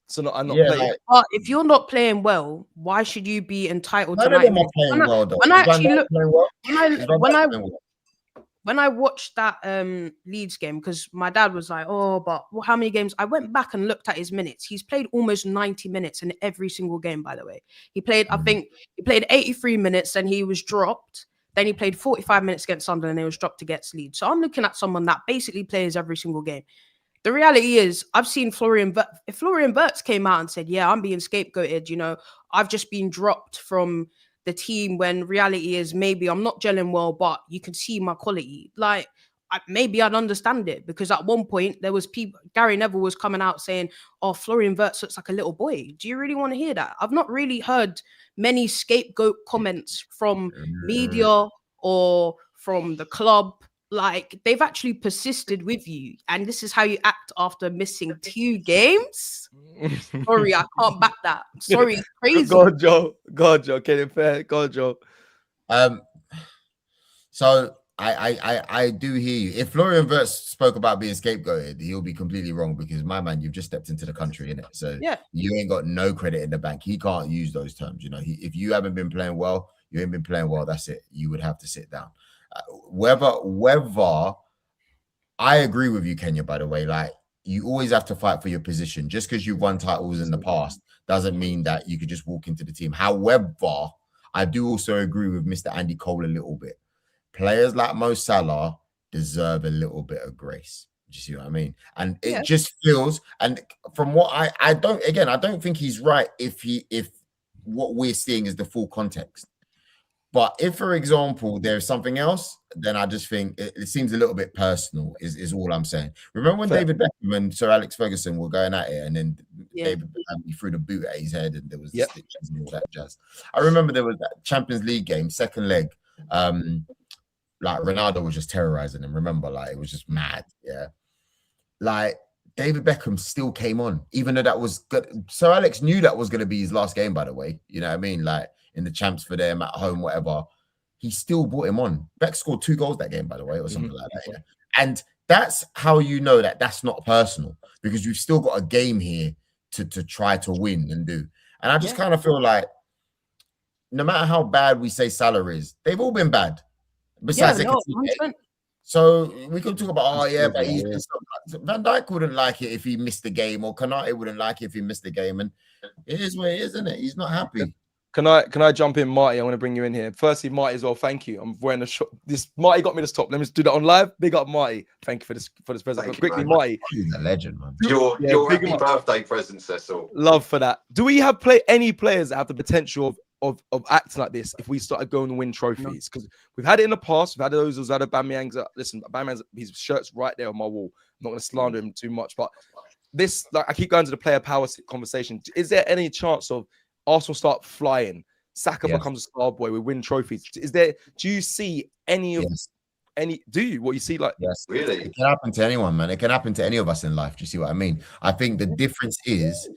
so I'm not playing. Like, but if you're not playing well, why should you be entitled to them are playing well, though. When I watched that Leeds game, because my dad was like, oh, but how many games? I went back and looked at his minutes. He's played almost 90 minutes in every single game, by the way. He played, I think, he played 83 minutes, and he was dropped. Then he played 45 minutes against Sunderland, and he was dropped against Leeds. So I'm looking at someone that basically plays every single game. The reality is, I've seen if Florian Wirtz came out and said, yeah, I'm being scapegoated, you know, I've just been dropped from the team, when reality is maybe I'm not gelling well, but you can see my quality. Like, maybe I'd understand it, because at one point there was people, Gary Neville was coming out saying, oh, Florian Wirtz looks like a little boy. Do you really want to hear that? I've not really heard many scapegoat comments from media or from the club. Like, they've actually persisted with you, and this is how you act after missing 2 games. Sorry, I can't back that. Sorry, it's crazy. God, Joe. Getting fair. God, Joe. So I do hear you. If Florian Wirtz spoke about being scapegoated, he'll be completely wrong, because my man, you've just stepped into the country, innit? So you ain't got no credit in the bank. He can't use those terms. You know, if you haven't been playing well, you ain't been playing well. That's it. You would have to sit down. Whether I agree with you, Kenya, by the way, like, you always have to fight for your position. Just because you've won titles in the past doesn't mean that you could just walk into the team. However, I do also agree with Mr. Andy Cole a little bit. Players like Mo Salah deserve a little bit of grace. Do you see what I mean? And it just feels, and from what I don't think he's right if what we're seeing is the full context. But if, for example, there's something else, then I just think it seems a little bit personal, is all I'm saying. Remember when David Beckham and Sir Alex Ferguson were going at it, and then David Beckham threw the boot at his head, and there was the stitches and all that jazz. I remember there was that Champions League game, second leg. Like Ronaldo was just terrorizing him. Remember, like it was just mad. Yeah, like David Beckham still came on, even though that was good. Sir Alex knew that was going to be his last game, by the way. You know what I mean? Like in the champs for them at home, whatever. He still brought him on. Beck scored 2 goals that game, by the way, or something like that. Yeah. And that's how you know that that's not personal, because you've still got a game here to try to win and do. And I just kind of feel like no matter how bad we say Salah is, they've all been bad. Besides, so we could talk about, but he's Van Dijk wouldn't like it if he missed the game, or Konate wouldn't like it if he missed the game, and it is what it is, isn't it? He's not happy. Can I jump in, Marty? I want to bring you in here. Firstly, Marty as well. Thank you. I'm wearing a shot. This Marty got me to stop. Let me just do that on live. Big up, Marty. Thank you for this present. Quickly, Marty. He's a legend, man. Your happy birthday present, Cecil. Love for that. Do we have any players that have the potential of acting like this if we started going to win trophies? Because we've had it in the past. We've had those who's had Aubameyang's. Listen, Aubameyang's, his shirt's right there on my wall. I'm not going to slander him too much, but this, like, I keep going to the player power conversation. Is there any chance of Arsenal start flying? Saka becomes a star boy. We win trophies. Do you see any of do you what you see? Like, really, it can happen to anyone, man. It can happen to any of us in life. Do you see what I mean? I think the difference is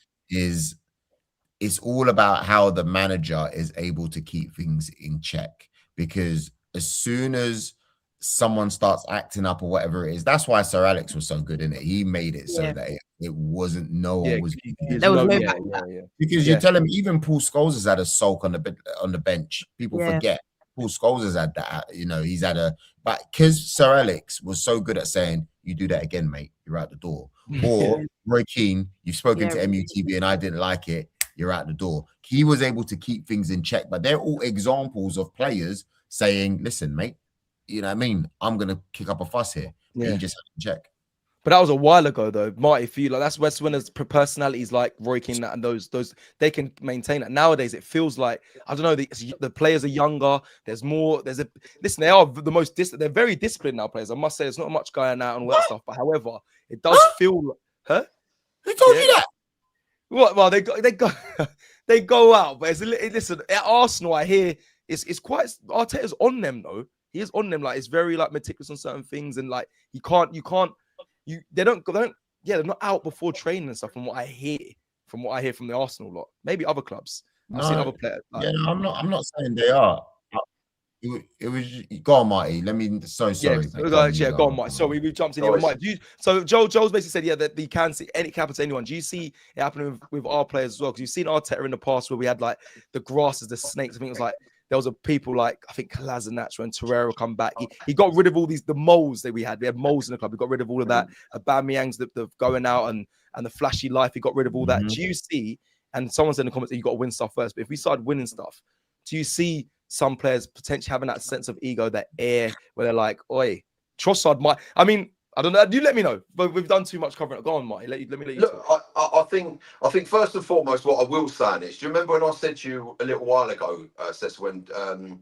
it's all about how the manager is able to keep things in check, because as soon as someone starts acting up or whatever it is, that's why Sir Alex was so good in it. He made it so that it wasn't one was there was no because you tell him even Paul Scholes has had a sulk on the bench. People forget Paul Scholes has had that. You know, he's had but because Sir Alex was so good at saying, "You do that again, mate, you're out the door." Or Roy Keane, you've spoken to MUTV and I didn't like it, you're out the door. He was able to keep things in check. But they're all examples of players saying, "Listen, mate, you know what I mean? I'm gonna kick up a fuss here." But you just have to check. But that was a while ago, though, Marty. For you, like that's when there's personalities like Roy Keane and those they can maintain it. Nowadays, it feels like I don't know. The players are younger. There's more. Listen. They are the most. They're very disciplined now. Players, I must say, there's not much going out and all that stuff. But however, it does feel. Huh? Who told you that? What? Well, they go out. But listen, at Arsenal, I hear it's quite Arteta's on them though. He is on them. Like it's very like meticulous on certain things, and like you can't. They're not out before training and stuff. From what I hear from the Arsenal lot, maybe other clubs. I've seen other players. Like, I'm not saying they are. It was go on, Marty. Sorry. Go on, Marty. So we jumped in here with Marty. So Joel's basically said, that he can see any happen to anyone. Do you see it happening with our players as well? Because you've seen Arteta in the past where we had like the grasses, the snakes. I think it was like there was people like I think Kolasinac when Torreira come back. He got rid of all the moles that we had. We had moles in the club. He got rid of all of that. Aubameyang's the going out and the flashy life. He got rid of all that. Do you see? And someone said in the comments that you got to win stuff first. But if we started winning stuff, do you see some players potentially having that sense of ego, that air where they're like, "Oi, Trossard might." I mean, I don't know. You let me know. But we've done too much covering. Go on, Marty. Let me let you. Look, I think first and foremost, what I will say on this. Do you remember when I said to you a little while ago, Cecil, when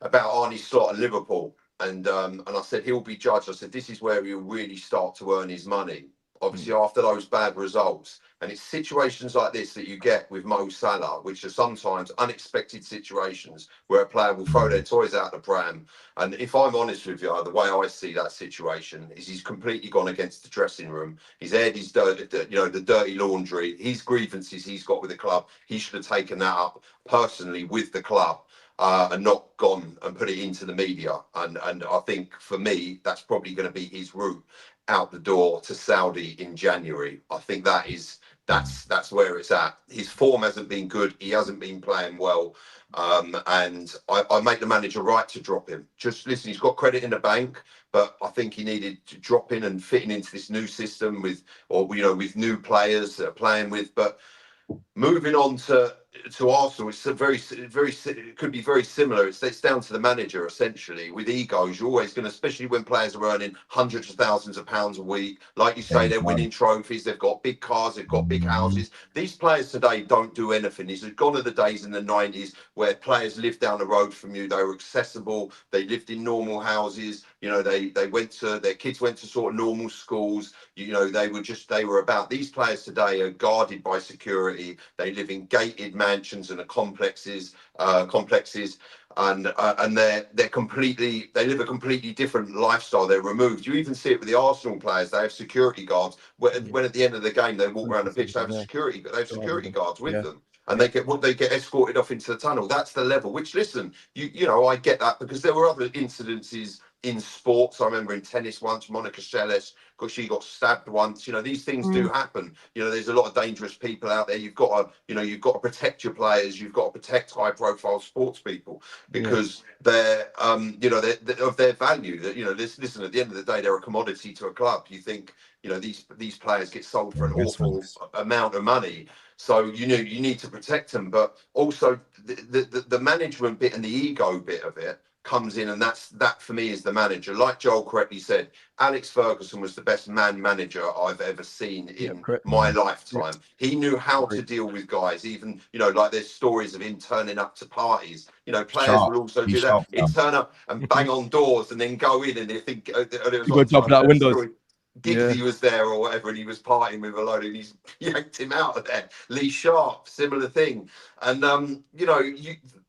about Arne Slot and Liverpool, and I said he'll be judged. I said this is where he'll really start to earn his money. Obviously, after those bad results. And it's situations like this that you get with Mo Salah, which are sometimes unexpected situations where a player will throw their toys out the pram. And if I'm honest with you, the way I see that situation is he's completely gone against the dressing room. He's aired his the dirty laundry, his grievances he's got with the club. He should have taken that up personally with the club. And not gone and put it into the media. And I think for me, that's probably going to be his route out the door to Saudi in January. I think that's where it's at. His form hasn't been good. He hasn't been playing well. And I make the manager right to drop him. Just listen, he's got credit in the bank, but I think he needed to drop in and fitting into this new system with new players that are playing with. But moving on to to Arsenal, it's it could be very similar. It's down to the manager essentially. With egos, you're always going to, especially when players are earning hundreds of thousands of pounds a week. Like you say, they're winning trophies. They've got big cars. They've got big houses. These players today don't do anything. These are gone are the days in the 90s where players lived down the road from you. They were accessible. They lived in normal houses. You know, their kids went to sort of normal schools. You know, they were about. These players today are guarded by security. They live in gated mansions and the complexes, and they live a completely different lifestyle. They're removed. You even see it with the Arsenal players. They have security guards. When at the end of the game they walk around the pitch, they have security guards with them. And they get escorted off into the tunnel. That's the level. Which, listen, you know, I get that because there were other incidences in sports. I remember in tennis once, Monica Seles, because she got stabbed once. You know, these things do happen. You know, there's a lot of dangerous people out there. You've got to protect your players. You've got to protect high-profile sports people because they're of their value. That, you know, listen. At the end of the day, they're a commodity to a club. You think, you know, these players get sold for an awful amount of money. So you need to protect them, but also the management bit and the ego bit of it comes in, and that for me is the manager. Like Joel correctly said, Alex Ferguson was the best manager I've ever seen in my lifetime. He knew how to deal with guys, even, you know, like there's stories of him turning up to parties. You know, players will also do that. He'd turn up and bang on doors and then go in, and they think there was one jumping out windows. Giggsy was there or whatever, and he was partying with a load, and he's yanked him out of there. Lee Sharp, similar thing. And you know,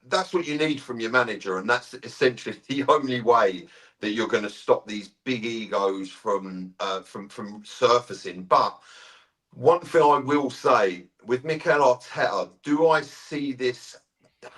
that's what you need from your manager, and that's essentially the only way that you're going to stop these big egos from surfacing. But one thing I will say with Mikel Arteta, do I see this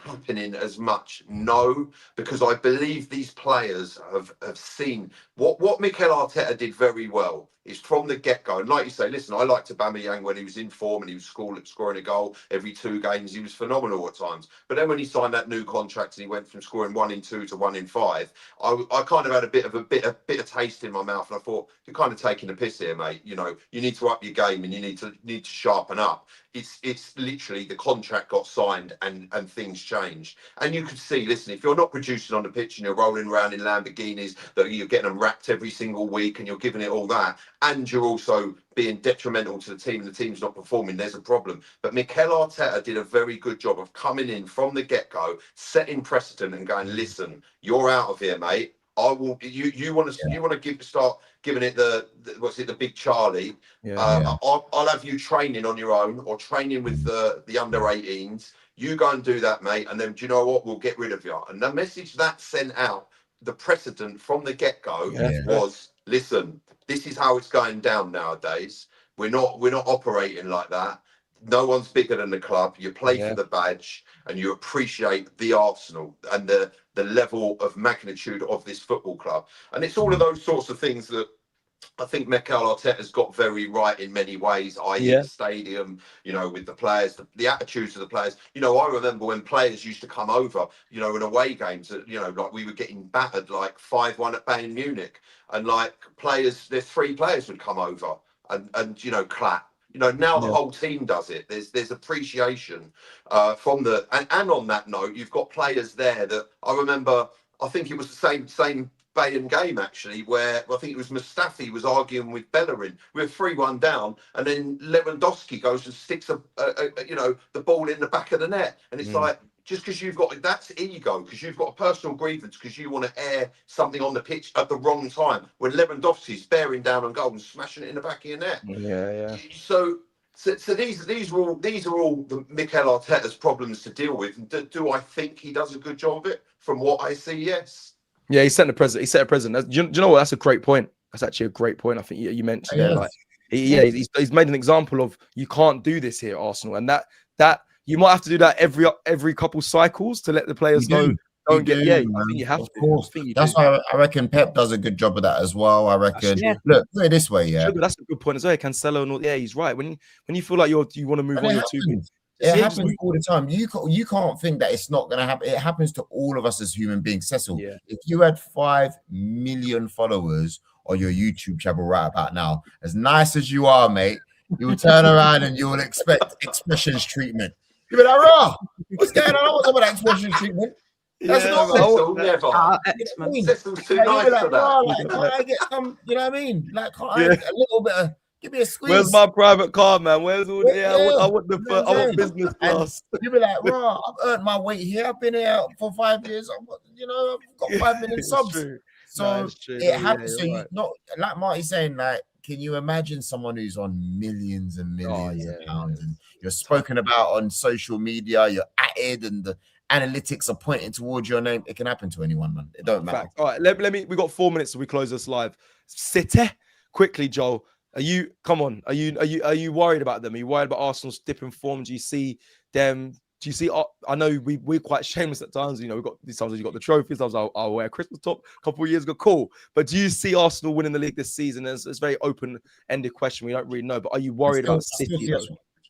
happening as much? No, because I believe these players have seen what Mikel Arteta did very well is from the get-go. And like you say, listen, I liked Aubameyang when he was in form and he was scoring a goal every 2 games. He was phenomenal at times. But then when he signed that new contract and he went from scoring 1 in 2 to 1 in 5, I kind of had a bit of taste in my mouth, and I thought, you're kind of taking a piss here, mate. You know, you need to up your game and you need to sharpen up. It's literally the contract got signed and things changed. And you could see, listen, if you're not producing on the pitch and you're rolling around in Lamborghinis, that you're getting them wrapped every single week and you're giving it all that, and you're also being detrimental to the team and the team's not performing, there's a problem. But Mikel Arteta did a very good job of coming in from the get-go, setting precedent and going, listen, you're out of here, mate. I will. You want to start giving it the big Charlie. I'll have you training on your own or training with the under 18s. You go and do that, mate. And then, do you know what? We'll get rid of you. And the message that sent out, the precedent from the get-go was, listen, this is how it's going down nowadays. We're not operating like that. No one's bigger than the club. You play for the badge and you appreciate the Arsenal and the level of magnitude of this football club. And it's all of those sorts of things that I think Mikel Arteta's got very right in many ways, i.e. the stadium, you know, with the players, the attitudes of the players. You know, I remember when players used to come over, you know, in away games, you know, like we were getting battered like 5-1 at Bayern Munich. And like there's 3 players would come over and you know, clap. You know, now the whole team does it. There's appreciation from and on that note, you've got players there that I remember. I think it was the same Bayern game actually, where I think it was Mustafi was arguing with Bellerin. We're 3-1 down, and then Lewandowski goes and sticks the ball in the back of the net, and it's like, just because that's ego, because you've got a personal grievance, because you want to air something on the pitch at the wrong time when Lewandowski's bearing down on goal and smashing it in the back of your net. So these are all the Mikel Arteta's problems to deal with. And do I think he does a good job of it? From what I see, yes. Yeah, he set a precedent. Do you know what? That's a great point. That's actually a great point. I think you mentioned there. Like, he's made an example of you can't do this here at Arsenal, and that you might have to do that every couple cycles to let the players know. I think you have to. Of course. That's why I reckon Pep does a good job of that as well. I reckon. Look, put it this way, that's a good point as well. Cancelo and all. Yeah, he's right. When you feel like you want to move on, it happens all the time. You can't think that it's not going to happen. It happens to all of us as human beings. Cecil, if you had 5 million followers on your YouTube channel right about now, as nice as you are, mate, you will turn around and you will expect expressions treatment. You be like, raw. What's going on? I want some of that exposure treatment. That's not Cecil, never. Cecil's too nice for that. Like, can't I get some? You know what I mean? Like, can't I get a little bit of? Give me a squeeze. Where's my private car, man? Where's all? Yeah, I want the. I want business class. You be like, raw. I've earned my weight here. I've been here for 5 years. I've got 5 million subs. So it happens. So you not like Marty's saying, like, can you imagine someone who's on millions and millions of pounds and you're spoken about on social media, you're added and the analytics are pointing towards your name? It can happen to anyone, man. It don't matter. All right, let me. We got 4 minutes till we close this live. City, quickly, Joel. Are you worried about them? Are you worried about Arsenal's dipping form? Do you see them? Do you see? I know we're quite shameless at times. You know, we've got these times you got the trophies. I'll wear a Christmas top a couple of years ago. Cool. But do you see Arsenal winning the league this season? It's a very open-ended question. We don't really know. But are you worried about City?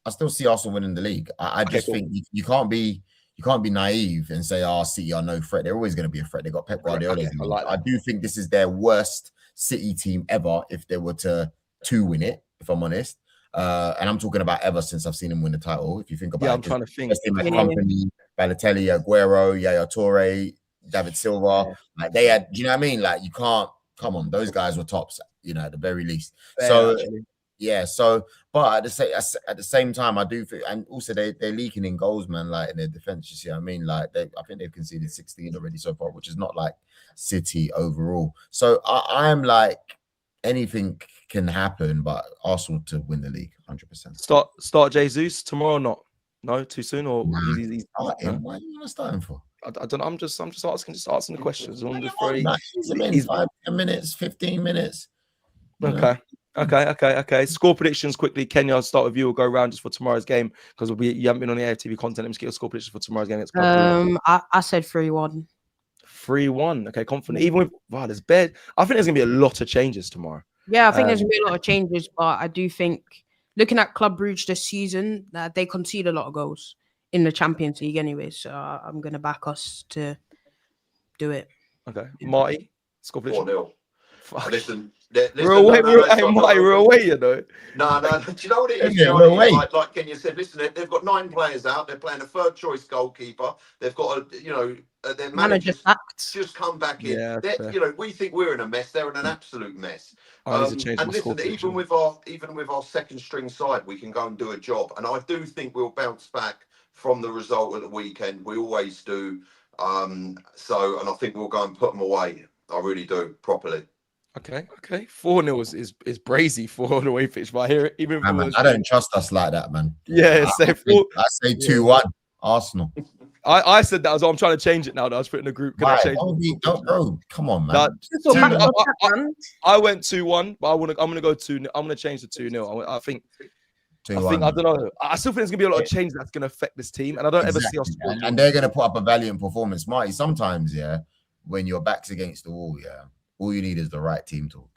I still see Arsenal winning the league. I just think you can't be naive and say, City are no threat. They're always going to be a threat. They got Pep Guardiola. I do think this is their worst City team ever if they were to win it, if I'm honest. And I'm talking about ever since I've seen him win the title. If you think about it, I'm trying to think. Company, Balotelli, Aguero, Yaya Toure, David Silva. Like they had, do you know what I mean? Like you can't. Come on, those guys were tops, at the very least. But at the same time, I do think, and also they're leaking in goals, man. Like in their defense, you see what I mean? Like I think they've conceded 16 already so far, which is not like City overall. So I'm like, anything can happen, but Arsenal to win the league, 100%. Start Jesus tomorrow or not? No, too soon or he's Why do you want to start him for? I don't know. I'm just asking the questions. He's 5, 10 minutes, 15 minutes. Okay. Score predictions quickly. Kenya, I'll start with you. We'll go around just for tomorrow's game because you haven't been on the AFTV content. Let me get your score predictions for tomorrow's game. I said 3-1. 3-1. Okay, confident. Even with there's bed. I think there's gonna be a lot of changes tomorrow. Yeah, I think there's gonna be a lot of changes, but I do think looking at Club Brugge this season, they concede a lot of goals in the Champions League anyway. So I'm gonna back us to do it. Okay, Marty, score prediction. 4-0. Listen, we're away, you know. No. Do you know what it is? Like Kenya said, listen, they've got 9 players out. They're playing a third choice goalkeeper. They've got their managers just come back in. Yeah, we think we're in a mess. They're in an absolute mess. And listen, even with our second string side, we can go and do a job. And I do think we'll bounce back from the result at the weekend. We always do. And I think we'll go and put them away. I really do, properly. Okay. 4-0 is brazy for the way pitch, but I hear it even. I don't trust us like that, man. Yeah, I say 2-1 Arsenal. I said that as well. I'm trying to change it now. That I was putting a group. Can I change it? Come on, man. I went 2-1, but I'm gonna go 2. I'm gonna change to 2-0. I think. I don't know. I still think there's gonna be a lot of change that's gonna affect this team, and I don't ever see us. And they're gonna put up a valiant performance, Marty. Sometimes, when your back's against the wall, all you need is the right team talk,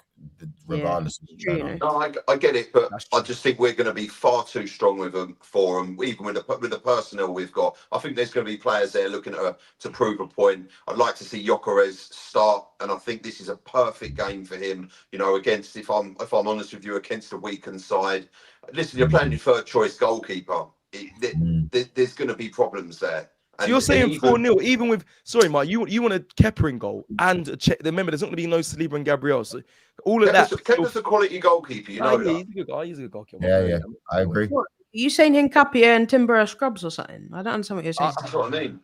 regardless of what's going on. No, I get it, but I just think we're going to be far too strong with them for them, even with the personnel we've got. I think there's going to be players there looking to prove a point. I'd like to see Gyökeres start, and I think this is a perfect game for him. Against if I'm honest with you, against a weakened side. Listen, you're playing your third choice goalkeeper. There's going to be problems there. So you're saying 4-0, even with Mike, you want a Kepa in goal and remember there's not going to be no Saliba and Gabriel. So all of Kepa's a quality goalkeeper, He's a good guy. He's a good goalkeeper. Yeah, I agree. What, are you saying Hincapie and Timber are scrubs or something? I don't understand what you're saying. That's what I mean.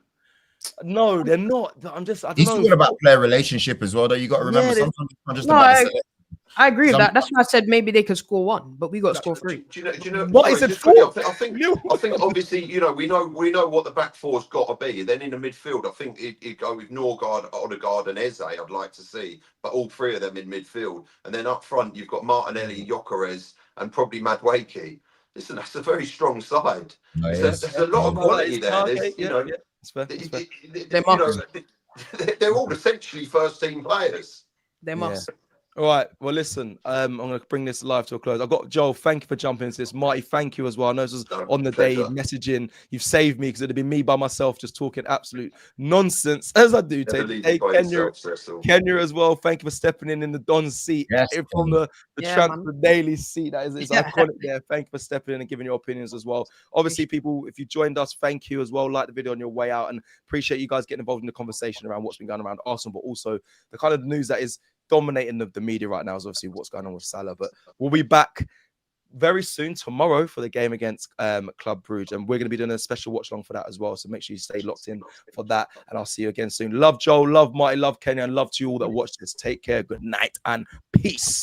No, they're not. I don't know. He's talking about player relationship as well, though. You got to remember sometimes it's not just I agree with that. That's why I said maybe they could score 1, but we got to score 3. Do you know what is it for? I think obviously we know what the back four's got to be. Then in the midfield, I think it'd go with Norgard, Odegaard, and Eze. I'd like to see, but all 3 of them in midfield, and then up front you've got Martinelli, Gyökeres, and probably Madueke. Listen, that's a very strong side. There's a lot of quality there. They're all essentially first team players. They must. All right. Well, listen, I'm going to bring this live to a close. I've got Joel. Thank you for jumping into this. Marty, thank you as well. I know this was on the day messaging. You've saved me because it'd have been me by myself just talking absolute nonsense as I do. Hey, Kenya as well. Thank you for stepping in the Don's seat from the Transfer Daily seat. That is iconic there. Thank you for stepping in and giving your opinions as well. Obviously, people, if you joined us, thank you as well. Like the video on your way out and appreciate you guys getting involved in the conversation around what's been going around Arsenal, but also the kind of news that is dominating the media right now is obviously what's going on with Salah. But we'll be back very soon tomorrow for the game against Club Brugge, and we're going to be doing a special watch along for that as well. So make sure you stay locked in for that, and I'll see you again soon. Love Joel, love Marty, love Kenya, and love to you all that watch this. Take care, good night, and peace.